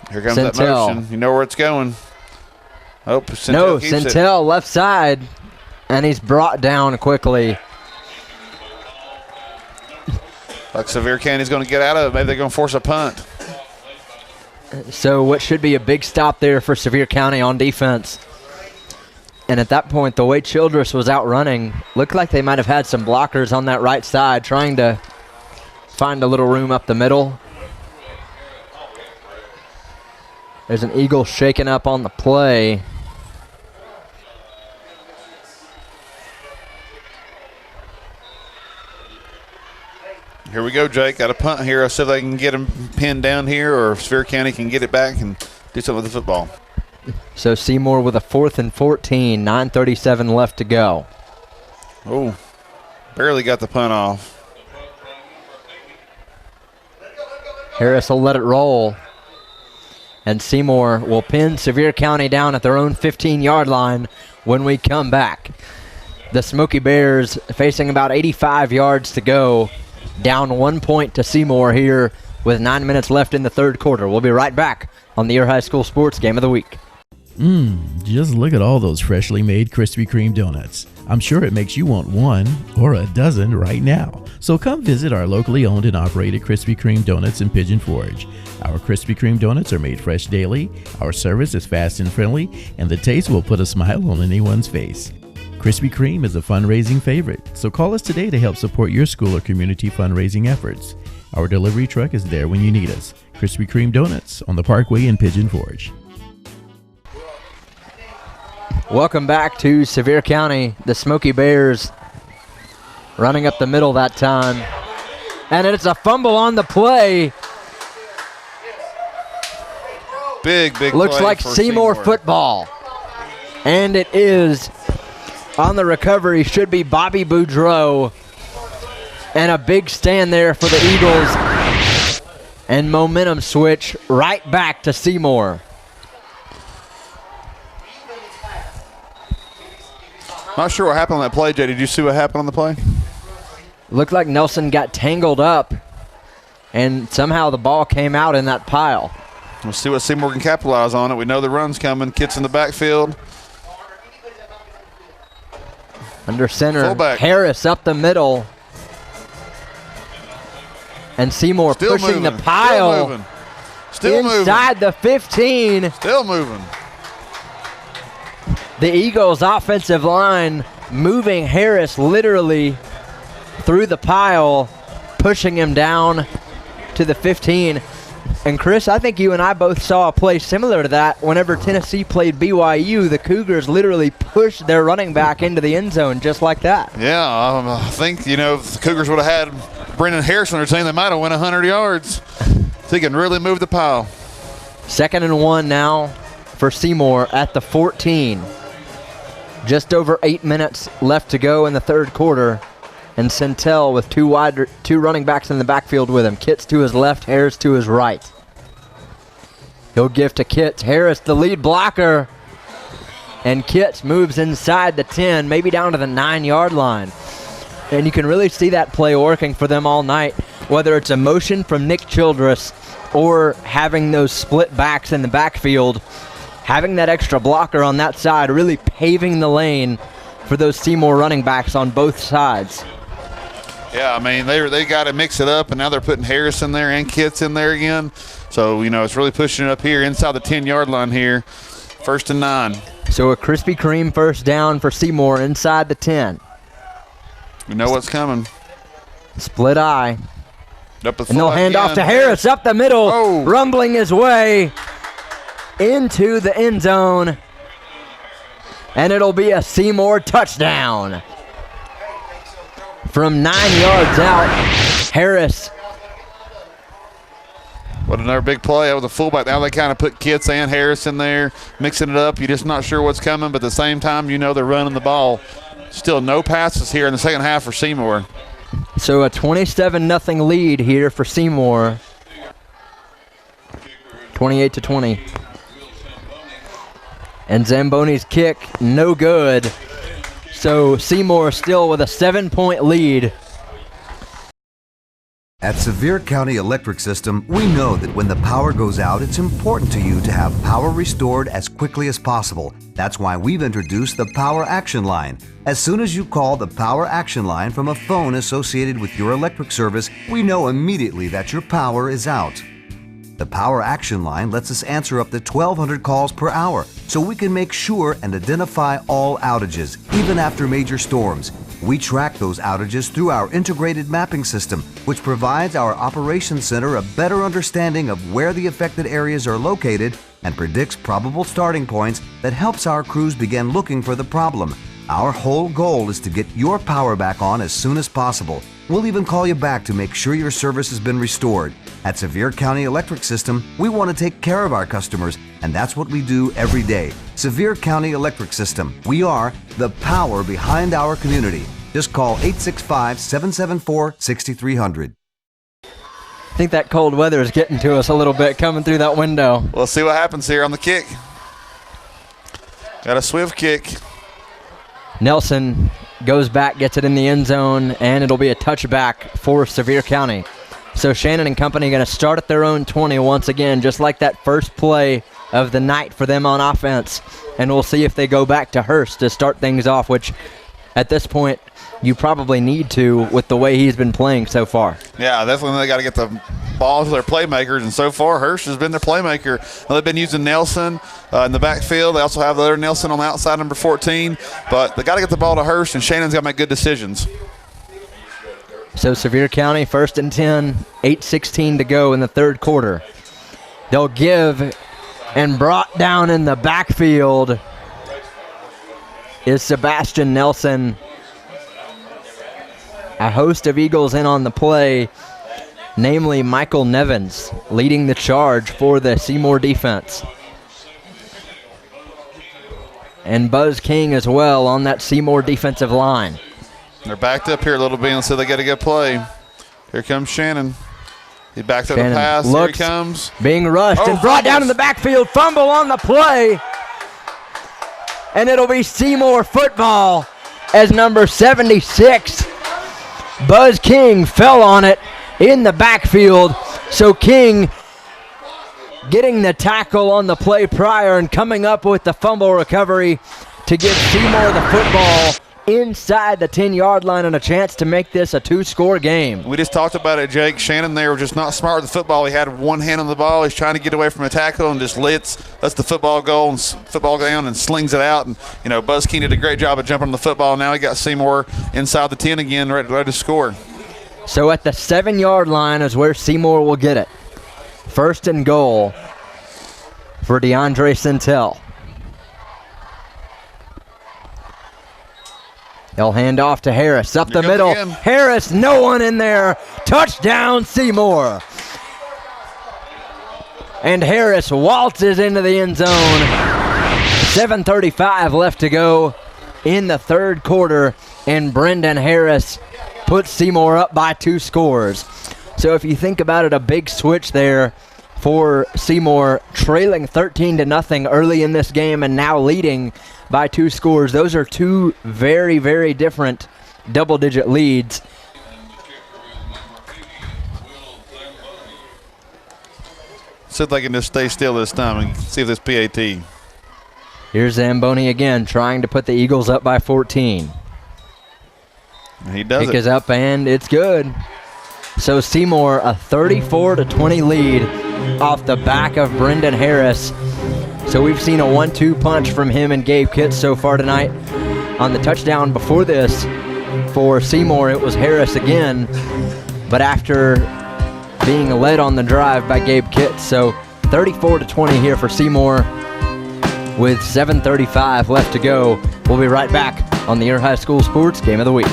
Here comes that motion. You know where it's going. Oh, Centel left side, and he's brought down quickly. Like Sevier County's going to get out of it. Maybe they're going to force a punt. So what should be a big stop there for Sevier County on defense. And at that point, the way Childress was out running, looked like they might have had some blockers on that right side trying to find a little room up the middle. There's an Eagle shaking up on the play. Here we go, Jake. Got a punt here. I'll see if they can get him pinned down here, or if Sevier County can get it back and do something with the football. So Seymour with a 4th and 14, 9:37 left to go. Oh, barely got the punt off. Harris will let it roll. And Seymour will pin Sevier County down at their own 15-yard line when we come back. The Smoky Bears facing about 85 yards to go. Down 1 point to Seymour here with 9 minutes left in the third quarter. We'll be right back on the Your High School Sports Game of the Week. Just look at all those freshly made Krispy Kreme donuts. I'm sure it makes you want one or a dozen right now. So come visit our locally owned and operated Krispy Kreme donuts in Pigeon Forge. Our Krispy Kreme donuts are made fresh daily, our service is fast and friendly, and the taste will put a smile on anyone's face. Krispy Kreme is a fundraising favorite, so call us today to help support your school or community fundraising efforts. Our delivery truck is there when you need us. Krispy Kreme Donuts on the Parkway in Pigeon Forge. Welcome back to Sevier County. The Smoky Bears running up the middle that time. And it's a fumble on the play. Big Looks play like for Seymour football. And it is. On the recovery should be Bobby Boudreau. And a big stand there for the Eagles. And momentum switch right back to Seymour. Not sure what happened on that play, Jay. Did you see what happened on the play? Looked like Nelson got tangled up, and somehow the ball came out in that pile. We'll see what Seymour can capitalize on it. We know the run's coming. Kit's in the backfield. Under center, Fullback. Harris up the middle. And Seymour Still pushing moving. the pile Still inside the 15. Still moving. The Eagles' offensive line moving Harris literally through the pile, pushing him down to the 15. And Chris, I think you and I both saw a play similar to that whenever Tennessee played BYU. The Cougars literally pushed their running back into the end zone just like that. Yeah, I think, if the Cougars would have had Brendan Harris on their team, they might have went 100 yards. So he can really move the pile. 2nd and 1 now for Seymour at the 14. Just over 8 minutes left to go in the third quarter. And Centel with two running backs in the backfield with him. Kitts to his left, Harris to his right. He'll give to Kitts. Harris, the lead blocker. And Kitts moves inside the 10, maybe down to the 9-yard line. And you can really see that play working for them all night, whether it's a motion from Nick Childress or having those split backs in the backfield. Having that extra blocker on that side, really paving the lane for those Seymour running backs on both sides. Yeah, I mean, they got to mix it up, and now they're putting Harris in there and Kitts in there again. So, it's really pushing it up here inside the 10-yard line here. 1st and 9. So a Krispy Kreme first down for Seymour inside the 10. We know what's coming. Split eye. Up the And they'll hand off to Harris up the middle, rumbling his way into the end zone. And it'll be a Seymour touchdown. From 9 yards out, Harris. What another big play out with the fullback. Now they kind of put Kitts and Harris in there, mixing it up. You're just not sure what's coming, but at the same time, they're running the ball. Still no passes here in the second half for Seymour. So a 27-0 lead here for Seymour. 28-20. And Zamboni's kick, no good. So Seymour still with a 7-point lead. At Sevier County Electric System, we know that when the power goes out, it's important to you to have power restored as quickly as possible. That's why we've introduced the Power Action Line. As soon as you call the Power Action Line from a phone associated with your electric service, we know immediately that your power is out. The Power Action Line lets us answer up to 1,200 calls per hour, so we can make sure and identify all outages, even after major storms. We track those outages through our integrated mapping system, which provides our operations center a better understanding of where the affected areas are located and predicts probable starting points that helps our crews begin looking for the problem. Our whole goal is to get your power back on as soon as possible. We'll even call you back to make sure your service has been restored. At Sevier County Electric System, we want to take care of our customers, and that's what we do every day. Sevier County Electric System. We are the power behind our community. Just call 865-774-6300. I think that cold weather is getting to us a little bit coming through that window. We'll see what happens here on the kick. Got a swift kick. Nelson goes back, gets it in the end zone, and it'll be a touchback for Sevier County. So Shannon and company going to start at their own 20 once again, just like that first play of the night for them on offense. And we'll see if they go back to Hurst to start things off, which at this point you probably need to with the way he's been playing so far. Yeah, definitely they got to get the ball to their playmakers, and so far Hurst has been their playmaker. Now, they've been using Nelson in the backfield. They also have the other Nelson on the outside, number 14. But they got to get the ball to Hurst, and Shannon's got to make good decisions. So Sevier County, 1st and 10, 8:16 to go in the third quarter. They'll give, and brought down in the backfield is Sebastian Nelson. A host of Eagles in on the play, namely Michael Nevins, leading the charge for the Seymour defense. And Buzz King as well on that Seymour defensive line. They're backed up here a little bit, so they got a good play. Here comes Shannon. He backed up the pass. Here he comes. Being rushed and brought down in the backfield. Fumble on the play. And it'll be Seymour football as number 76. Buzz King fell on it in the backfield. So King getting the tackle on the play prior and coming up with the fumble recovery to give Seymour the football inside the 10-yard line and a chance to make this a 2-score game. We just talked about it, Jake. Shannon there was just not smart with the football. He had one hand on the ball. He's trying to get away from a tackle and just lets the football go and football down and slings it out. And, Buzz King did a great job of jumping on the football. Now he got Seymour inside the 10 again, ready to score. So at the 7-yard line is where Seymour will get it. 1st and goal for DeAndre Centel. He'll hand off to Harris up the middle. Again. Harris, no one in there. Touchdown, Seymour. And Harris waltzes into the end zone. 7:35 left to go in the third quarter, and Brendan Harris puts Seymour up by 2 scores. So if you think about it, a big switch there for Seymour, trailing 13-0 early in this game and now leading by 2 scores. Those are 2 very, very different double-digit leads. See if they can just stay still this time and see if this PAT. Here's Zamboni again, trying to put the Eagles up by 14. He does Kick is up, and it's good. So Seymour, a 34-20 lead off the back of Brendan Harris. So we've seen a 1-2 punch from him and Gabe Kitts so far tonight. On the touchdown before this for Seymour, it was Harris again, but after being led on the drive by Gabe Kitts. So 34-20 here for Seymour with 7:35 left to go. We'll be right back on the Your High School Sports Game of the Week.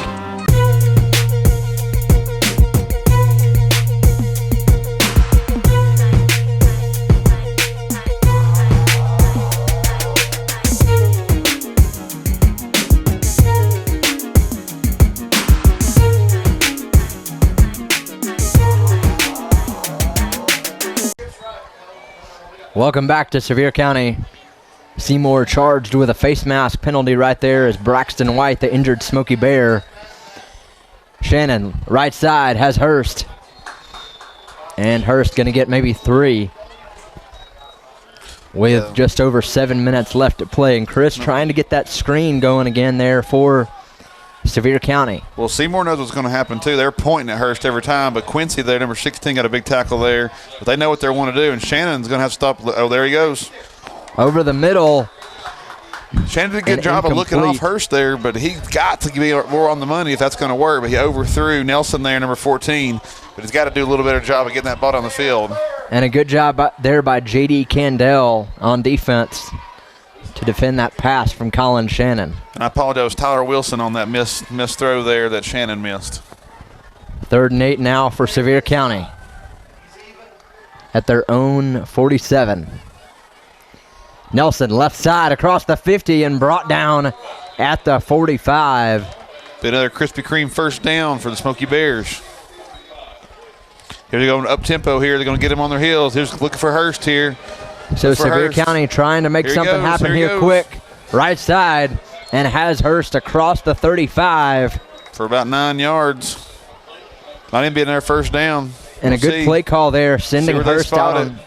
Welcome back to Sevier County. Seymour charged with a face mask penalty right there as Braxton White, the injured Smoky Bear. Shannon, right side, has Hurst. And Hurst going to get maybe 3 with just over 7 minutes left to play. And Chris trying to get that screen going again there for Sevier County. Well, Seymour knows what's going to happen, too. They're pointing at Hurst every time, but Quincy there, number 16, got a big tackle there. But they know what they want to do, and Shannon's going to have to stop. Oh, there he goes. Over the middle. Shannon did a good job of looking off Hurst there, but he's got to be more on the money if that's going to work. But he overthrew Nelson there, number 14. But he's got to do a little better job of getting that ball on the field. And a good job there by J.D. Candell on defense to defend that pass from Colin Shannon. And I apologize, Tyler Wilson on that missed throw there that Shannon missed. 3rd and 8 now for Sevier County at their own 47. Nelson left side across the 50 and brought down at the 45. Another Krispy Kreme first down for the Smoky Bears. Here they go up tempo here. They're going to get him on their heels. Here's looking for Hurst here. So Sevier County trying to make something happen here quick. Right side, and has Hurst across the 35. For about 9 yards. Might even be in their first down. And a good play call there, sending Hurst out on.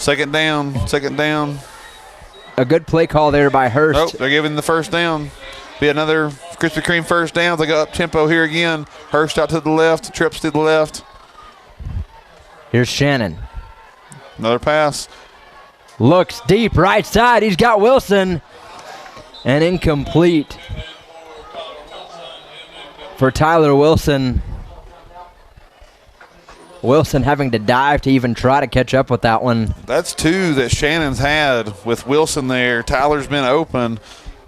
Second down. A good play call there by Hurst. Oh, they're giving the first down. Be another Krispy Kreme first down. They go up tempo here again. Hurst out to the left, trips to the left. Here's Shannon. Another pass. Looks deep, right side. He's got Wilson. And incomplete for Tyler Wilson. Wilson having to dive to even try to catch up with that one. That's two that Shannon's had with Wilson there. Tyler's been open.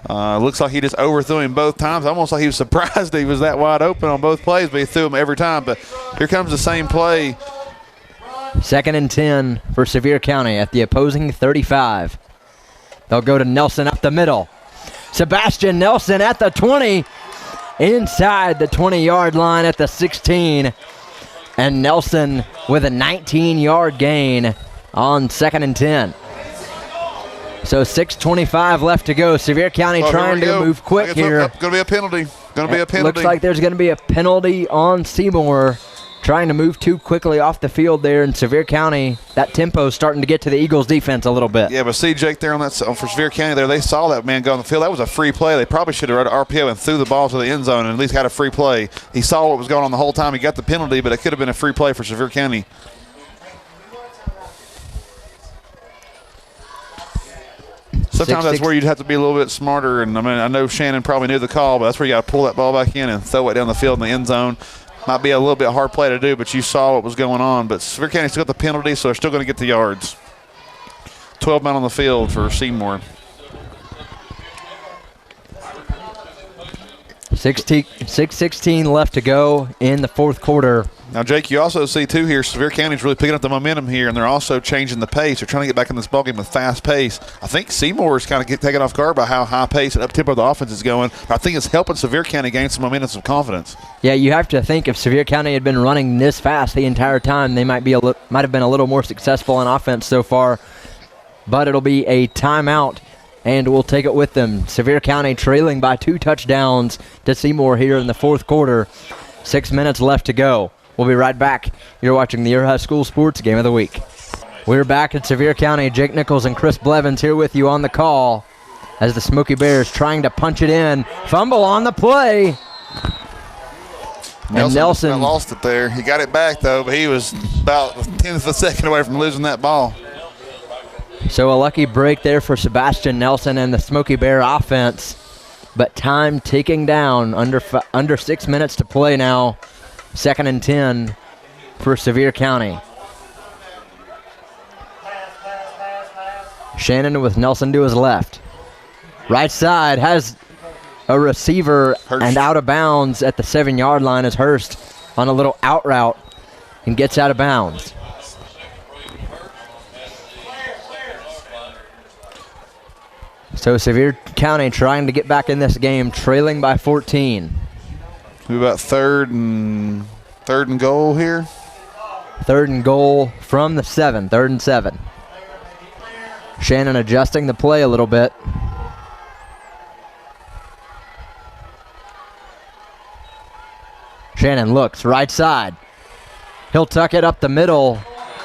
Looks like he just overthrew him both times. Almost like he was surprised he was that wide open on both plays, but he threw him every time. But here comes the same play. 2nd and 10 for Sevier County at the opposing 35. They'll go to Nelson up the middle. Sebastian Nelson at the 20, inside the 20-yard line at the 16. And Nelson with a 19-yard gain on 2nd and 10. So 6:25 left to go. Sevier County trying to move quick here. Going to be a penalty. Looks like there's going to be a penalty on Seymour. Trying to move too quickly off the field there in Sevier County. That tempo is starting to get to the Eagles defense a little bit. Yeah, but see, Jake, there on that for Sevier County there, they saw that man go on the field. That was a free play. They probably should have run an RPO and threw the ball to the end zone and at least had a free play. He saw what was going on the whole time. He got the penalty, but it could have been a free play for Sevier County. Sometimes that's where you'd have to be a little bit smarter. And I mean, I know Shannon probably knew the call, but that's where you got to pull that ball back in and throw it down the field in the end zone. Might be a little bit hard play to do, but you saw what was going on. But Sevier County still got the penalty, so they're still going to get the yards. 12 men on the field for Seymour. 6:16 left to go in the fourth quarter. Now, Jake, you also see, too, here, Sevier County's really picking up the momentum here, and they're also changing the pace. They're trying to get back in this ballgame with fast pace. I think Seymour is kind of taken off guard by how high pace and up-tempo the offense is going. I think it's helping Sevier County gain some momentum, some confidence. Yeah, you have to think if Sevier County had been running this fast the entire time, they might have been a little more successful on offense so far. But it'll be a timeout, and we'll take it with them. Sevier County trailing by 2 touchdowns to Seymour here in the fourth quarter. 6 minutes left to go. We'll be right back. You're watching the Your High School Sports Game of the Week. We're back at Sevier County. Jake Nichols and Chris Blevins here with you on the call as the Smoky Bears trying to punch it in. Fumble on the play. And Nelson lost it there. He got it back, though, but he was about a tenth of a second away from losing that ball. So a lucky break there for Sebastian Nelson and the Smoky Bear offense. But time ticking down, under 6 minutes to play now. 2nd and 10 for Sevier County. Shannon with Nelson to his left. Right side has a receiver and out of bounds at the 7-yard line is Hurst on a little out route and gets out of bounds. So Sevier County trying to get back in this game, trailing by 14. We're about third and goal here. 3rd and goal from the 7, 3rd and 7. Shannon adjusting the play a little bit. Shannon looks right side. He'll tuck it up the middle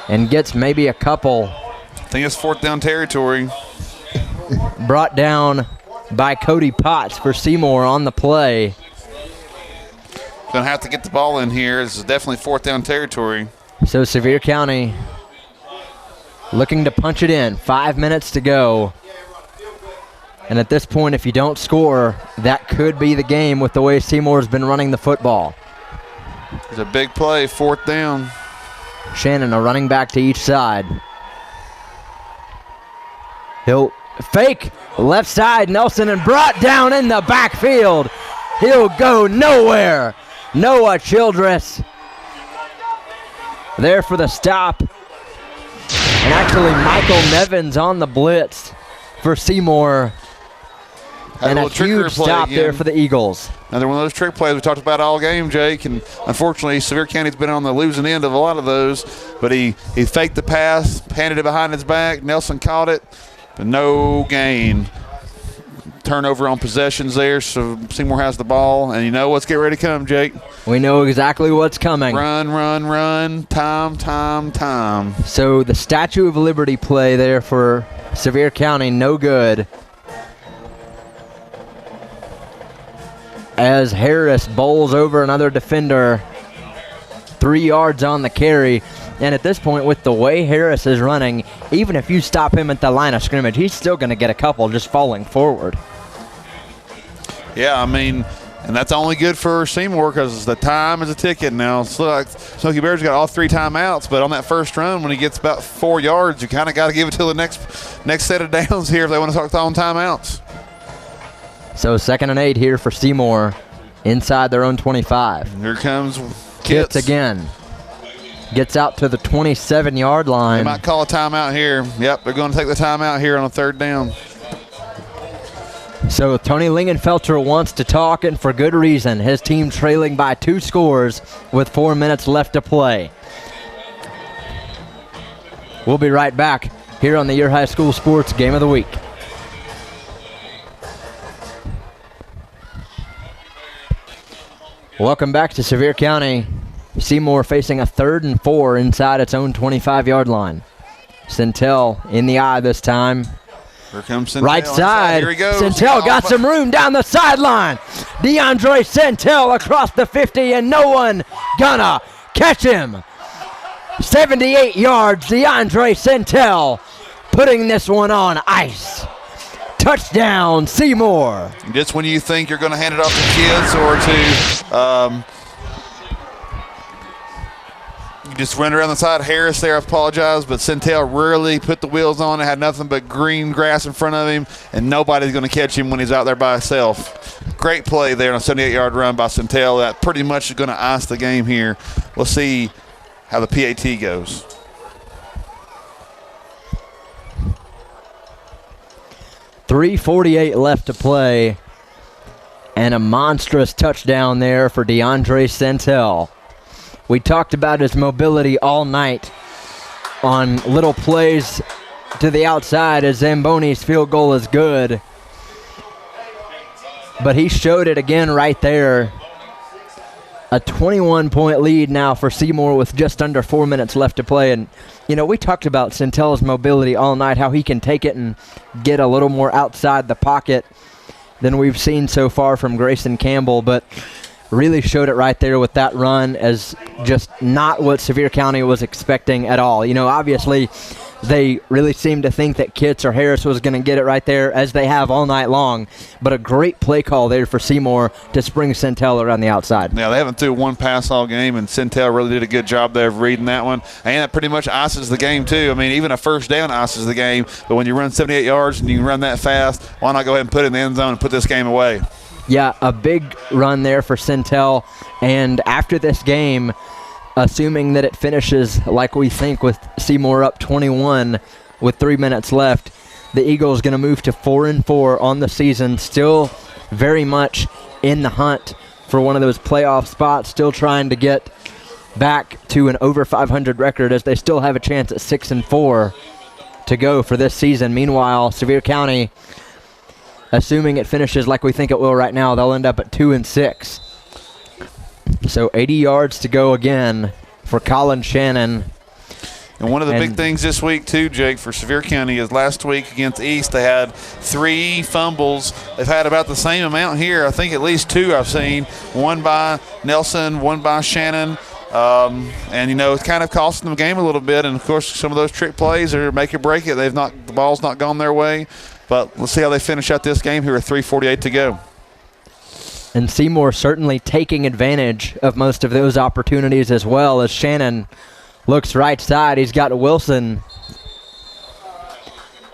and gets maybe a couple. I think it's 4th down territory. Brought down by Cody Potts for Seymour on the play. Going to have to get the ball in here. This is definitely 4th down territory. So Sevier County looking to punch it in. 5 minutes to go. And at this point, if you don't score, that could be the game with the way Seymour's been running the football. There's a big play, 4th down. Shannon, a running back to each side. He'll fake left side, Nelson, and brought down in the backfield. He'll go nowhere. Noah Childress there for the stop. And actually Michael Nevins on the blitz for Seymour. And a huge stop there for the Eagles. Another one of those trick plays we talked about all game, Jake. And unfortunately, Sevier County's been on the losing end of a lot of those. But he faked the pass, handed it behind his back. Nelson caught it, but no gain. turnover on possessions there, so Seymour has the ball. And you know what's getting ready to come, Jake? We know exactly what's coming. Run, run, run. Time. So the Statue of Liberty play there for Sevier County, no good. As Harris bowls over another defender, 3 yards on the carry. And at this point, with the way Harris is running, even if you stop him at the line of scrimmage, he's still going to get a couple just falling forward. Yeah, I mean, and that's only good for Seymour because the time is a ticket now. It's like Smoky Bears got all 3 timeouts, but on that first run, when he gets about 4 yards, you kind of got to give it to the next set of downs here if they want to start throwing timeouts. So 2nd and 8 here for Seymour inside their own 25. Here comes Kitts again. Gets out to the 27-yard line. They might call a timeout here. Yep, they're going to take the timeout here on a 3rd down. So Tony Lingenfelter wants to talk, and for good reason. His team trailing by 2 scores with 4 minutes left to play. We'll be right back here on the Your High School Sports Game of the Week. Welcome back to Sevier County. Seymour facing a 3rd and 4 inside its own 25-yard line. Centel in the eye this time. Here comes Centel. Right side. Here he goes. Centel got some room down the sideline. DeAndre Centel across the 50, and no one gonna catch him. 78 yards, DeAndre Centel putting this one on ice. Touchdown, Seymour. Just when you think you're going to hand it off to kids or to just run around the side. Harris there, I apologize, but Centel really put the wheels on. It had nothing but green grass in front of him, and nobody's going to catch him when he's out there by himself. Great play there on a 78-yard run by Centel. That pretty much is going to ice the game here. We'll see how the PAT goes. .348 left to play, and a monstrous touchdown there for DeAndre Centel. We talked about his mobility all night on little plays to the outside as Zamboni's field goal is good. But he showed it again right there. A 21-point lead now for Seymour with just under 4 minutes left to play. And, you know, we talked about Centel's mobility all night, how he can take it and get a little more outside the pocket than we've seen so far from Grayson Campbell. But really showed it right there with that run as just not what Sevier County was expecting at all. You know, obviously they really seemed to think that Kitts or Harris was going to get it right there, as they have all night long. But a great play call there for Seymour to spring Centel around the outside. Yeah, they haven't threw one pass all game, and Centel really did a good job there of reading that one. And that pretty much ices the game, too. I mean, even a first down ices the game. But when you run 78 yards and you can run that fast, why not go ahead and put it in the end zone and put this game away? Yeah, a big run there for Centel. And after this game, assuming that it finishes like we think with Seymour up 21 with 3 minutes left, the Eagles going to move to 4-4 on the season, still very much in the hunt for one of those playoff spots, still trying to get back to an over 500 record as they still have a chance at 6-4 to go for this season. Meanwhile, Sevier County, assuming it finishes like we think it will right now, they'll end up at 2-6. So 80 yards to go again for Colin Shannon. And one of the big things this week, too, Jake, for Sevier County is last week against East, they had 3 fumbles. They've had about the same amount here. I think at least 2 I've seen. One by Nelson, one by Shannon. And, you know, it's kind of costing them the game a little bit. And, of course, some of those trick plays are make or break it. The ball's not gone their way. But let's see how they finish out this game here with 3:48 to go. And Seymour certainly taking advantage of most of those opportunities as well, as Shannon looks right side. He's got Wilson.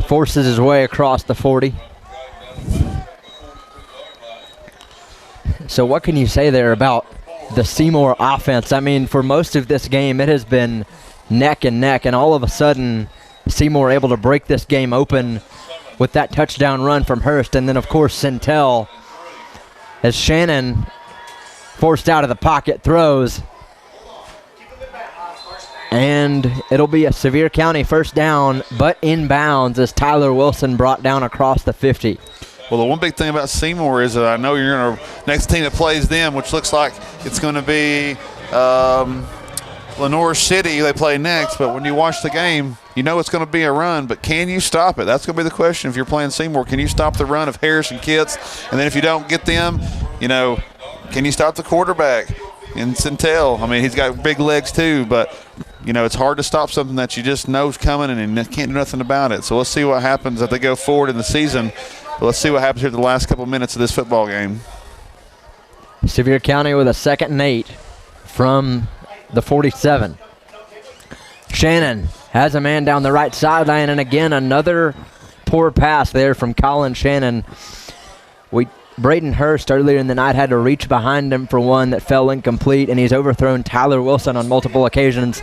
Forces his way across the 40. So what can you say there about the Seymour offense? I mean, for most of this game, it has been neck and neck, and all of a sudden, Seymour able to break this game open with that touchdown run from Hurst. And then, of course, Centel, as Shannon, forced out of the pocket, throws. And it'll be a Sevier County first down, but inbounds as Tyler Wilson brought down across the 50. Well, the one big thing about Seymour is that I know you're going to next team that plays them, which looks like it's going to be Lenore City they play next. But when you watch the game, you know it's going to be a run, but can you stop it? That's going to be the question if you're playing Seymour. Can you stop the run of Harris and Kitts? And then if you don't get them, can you stop the quarterback in Centel? I mean, he's got big legs too, but it's hard to stop something that you just know is coming and you can't do nothing about it. So let's see what happens as they go forward in the season. But let's see what happens here the last couple minutes of this football game. Sevier County with a 2nd and 8 from the 47. Shannon has a man down the right sideline, and again another poor pass there from Colin Shannon. Braden Hurst earlier in the night had to reach behind him for one that fell incomplete, and he's overthrown Tyler Wilson on multiple occasions.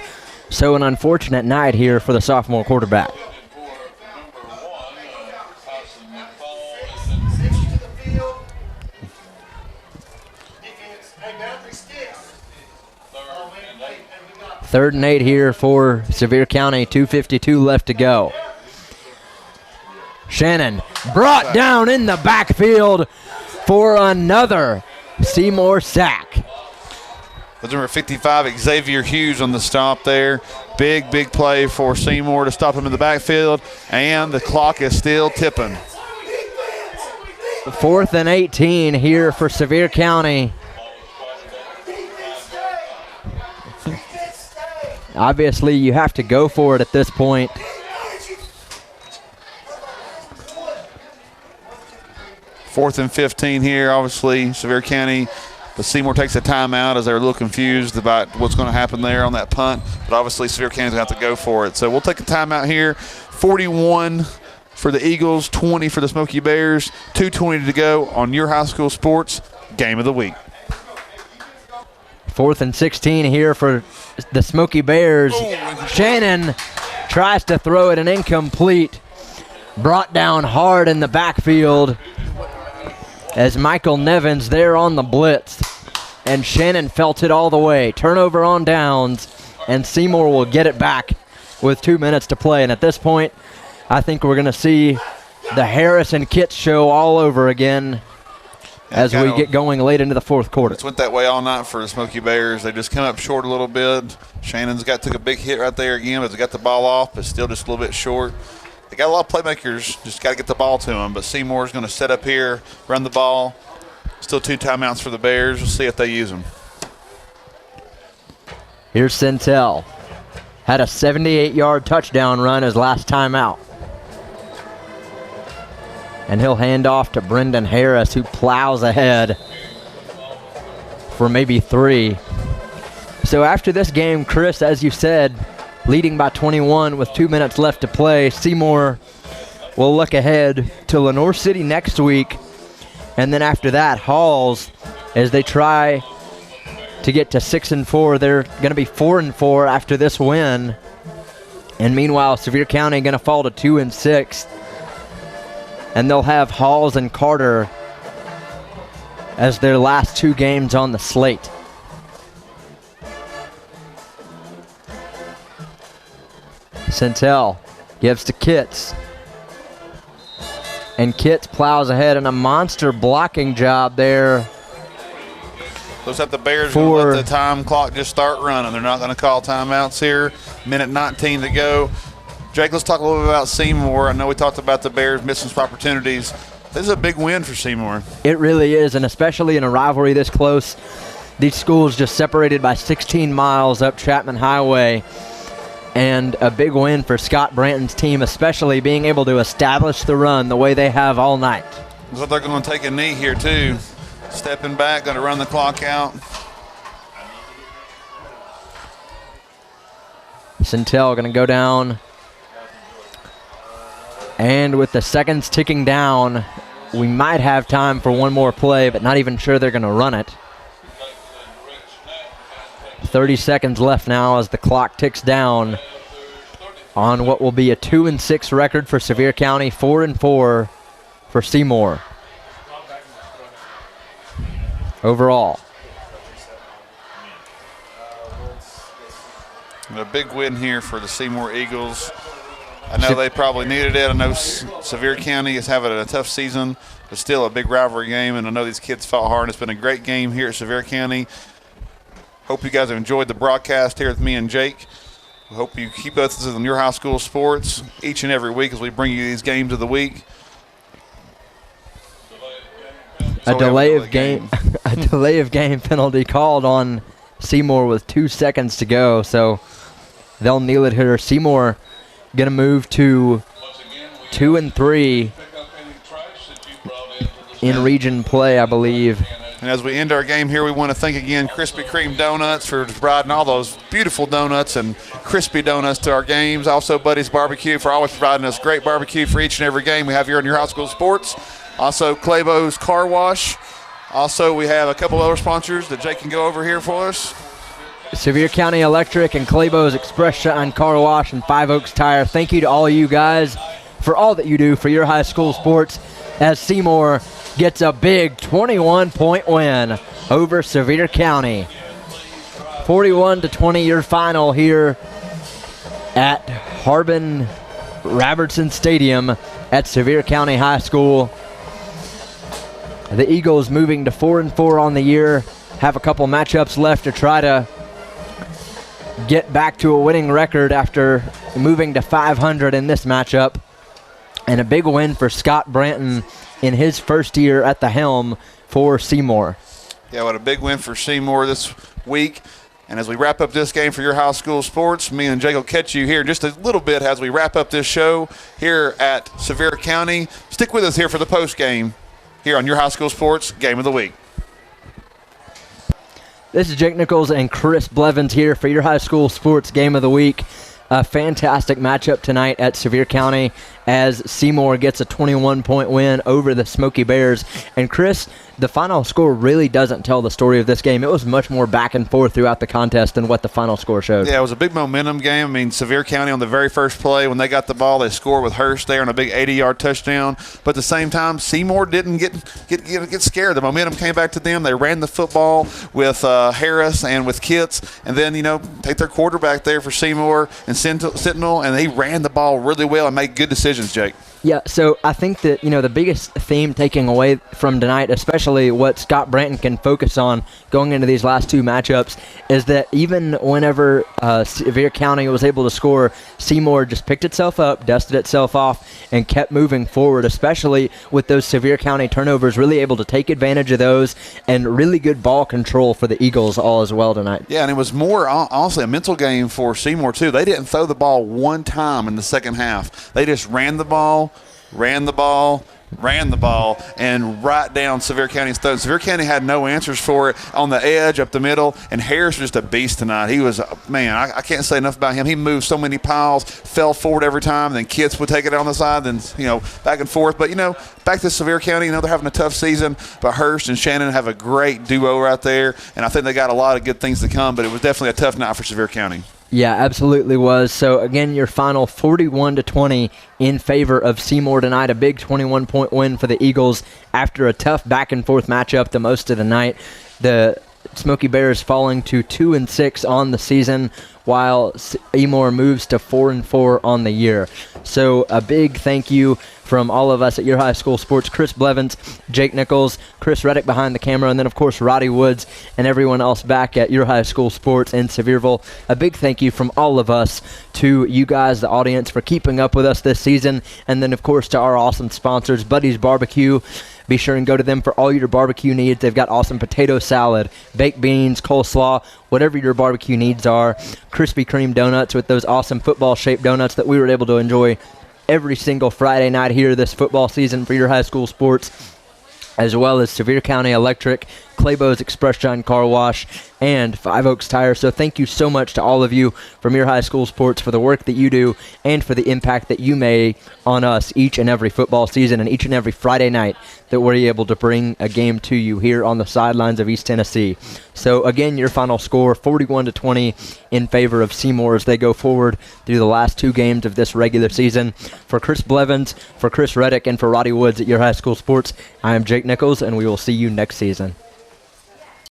So an unfortunate night here for the sophomore quarterback. Third and 8 here for Sevier County, 2:52 left to go. Shannon brought down in the backfield for another Seymour sack. With number 55, Xavier Hughes on the stop there. Big play for Seymour to stop him in the backfield, and the clock is still tipping. 4th and 18 here for Sevier County. Obviously, you have to go for it at this point. Fourth and 15 here, obviously, Sevier County. But Seymour takes a timeout as they're a little confused about what's going to happen there on that punt. But obviously, Sevier County's going to have to go for it. So we'll take a timeout here. 41 for the Eagles, 20 for the Smoky Bears, 2:20 to go on your high school sports game of the week. 4th and 16 here for the Smoky Bears. Shannon tries to throw it, an incomplete. Brought down hard in the backfield as Michael Nevins there on the blitz. And Shannon felt it all the way. Turnover on downs, and Seymour will get it back with 2 minutes to play. And at this point, I think we're going to see the Harris and Kitts show all over again as we get going late into the 4th quarter. It's went that way all night for the Smoky Bears. They just come up short a little bit. Shannon's took a big hit right there again, but they got the ball off, but still just a little bit short. They got a lot of playmakers, just got to get the ball to them. But Seymour's going to set up here, run the ball. Still 2 timeouts for the Bears. We'll see if they use them. Here's Centel. Had a 78-yard touchdown run his last time out. And he'll hand off to Brendan Harris, who plows ahead for maybe 3. So after this game, Chris, as you said, leading by 21 with 2 minutes left to play, Seymour will look ahead to Lenore City next week. And then after that, Halls, as they try to get to 6-4. They're going to be 4-4 after this win. And meanwhile, Sevier County going to fall to 2-6. And they'll have Halls and Carter as their last 2 games on the slate. Centel gives to Kitts. And Kitts plows ahead in a monster blocking job there. Looks like the Bears going to let the time clock just start running. They're not going to call timeouts here. Minute 19 to go. Jake, let's talk a little bit about Seymour. I know we talked about the Bears missing some opportunities. This is a big win for Seymour. It really is, and especially in a rivalry this close. These schools just separated by 16 miles up Chapman Highway. And a big win for Scott Branton's team, especially being able to establish the run the way they have all night. Looks like they're going to take a knee here, too. Stepping back, going to run the clock out. Centel going to go down. And with the seconds ticking down, we might have time for one more play, but not even sure they're going to run it. 30 seconds left now as the clock ticks down on what will be a 2-6 record for Sevier County, 4-4 for Seymour. Overall. A big win here for the Seymour Eagles. I know they probably needed it. I know Sevier County is having a tough season, but still a big rivalry game, and I know these kids fought hard. It's been a great game here at Sevier County. Hope you guys have enjoyed the broadcast here with me and Jake. We hope you keep us on your high school sports each and every week as we bring you these games of the week. A delay of game penalty called on Seymour with 2 seconds to go, so they'll kneel it here. Seymour going to move to 2-3 in region play, I believe. And as we end our game here, we want to thank again Krispy Kreme Donuts for providing all those beautiful donuts and crispy donuts to our games. Also, Buddy's Barbecue for always providing us great barbecue for each and every game we have here in your high school sports. Also, Claybo's Car Wash. Also, we have a couple other sponsors that Jake can go over here for us. Sevier County Electric and Claybo's Express Shine Car Wash and Five Oaks Tire. Thank you to all you guys for all that you do for your high school sports as Seymour gets a big 21-point win over Sevier County. 41-20 your final here at Harbin Robertson Stadium at Sevier County High School. The Eagles moving to 4-4 on the year, have a couple matchups left to try to get back to a winning record after moving to 500 in this matchup. And a big win for Scott Branton in his first year at the helm for Seymour. Yeah, what a big win for Seymour this week. And as we wrap up this game for your high school sports, me and Jake will catch you here in just a little bit as we wrap up this show here at Sevier County. Stick with us here for the post game here on your high school sports game of the week. This is Jake Nichols and Chris Blevins here for your high school sports game of the week. A fantastic matchup tonight at Sevier County as Seymour gets a 21-point win over the Smoky Bears. And Chris, the final score really doesn't tell the story of this game. It was much more back and forth throughout the contest than what the final score showed. Yeah, it was a big momentum game. I mean, Sevier County on the very first play, when they got the ball, they scored with Hurst there on a big 80-yard touchdown. But at the same time, Seymour didn't get scared. The momentum came back to them. They ran the football with Harris and with Kitts, and then, take their quarterback there for Seymour and Sentinel, and he ran the ball really well and made good decisions, Jake. Yeah, so I think that, the biggest theme taking away from tonight, especially what Scott Branton can focus on going into these last two matchups, is that even whenever Sevier County was able to score, Seymour just picked itself up, dusted itself off, and kept moving forward, especially with those Sevier County turnovers, really able to take advantage of those, and really good ball control for the Eagles all as well tonight. Yeah, and it was more, honestly, a mental game for Seymour, too. They didn't throw the ball one time in the second half. They just ran the ball, and right down Sevier County's throat. Sevier County had no answers for it on the edge, up the middle, and Harris was just a beast tonight. He was, I can't say enough about him. He moved so many piles, fell forward every time, then Kitts would take it on the side, then, back and forth. But, back to Sevier County, they're having a tough season, but Hurst and Shannon have a great duo right there, and I think they got a lot of good things to come, but it was definitely a tough night for Sevier County. Yeah, absolutely was. So, again, your final 41-20 in favor of Seymour tonight. A big 21-point win for the Eagles after a tough back-and-forth matchup the most of the night. The Smoky Bears falling to 2-6 on the season, while Seymour moves to 4-4 on the year. So, a big thank you from all of us at Your High School Sports, Chris Blevins, Jake Nichols, Chris Reddick behind the camera, and then, of course, Roddy Woods and everyone else back at Your High School Sports in Sevierville. A big thank you from all of us to you guys, the audience, for keeping up with us this season, and then, of course, to our awesome sponsors, Buddy's Barbecue. Be sure and go to them for all your barbecue needs. They've got awesome potato salad, baked beans, coleslaw, whatever your barbecue needs are. Krispy Kreme donuts with those awesome football-shaped donuts that we were able to enjoy every single Friday night here this football season for your high school sports, as well as Sevier County Electric, Claybo's Express Shine Car Wash, and Five Oaks Tire. So thank you so much to all of you from your high school sports for the work that you do and for the impact that you make on us each and every football season and each and every Friday night that we're able to bring a game to you here on the sidelines of East Tennessee. So again, your final score, 41-20 in favor of Seymour as they go forward through the last two games of this regular season. For Chris Blevins, for Chris Reddick, and for Roddy Woods at Your High School Sports, I am Jake Nichols, and we will see you next season.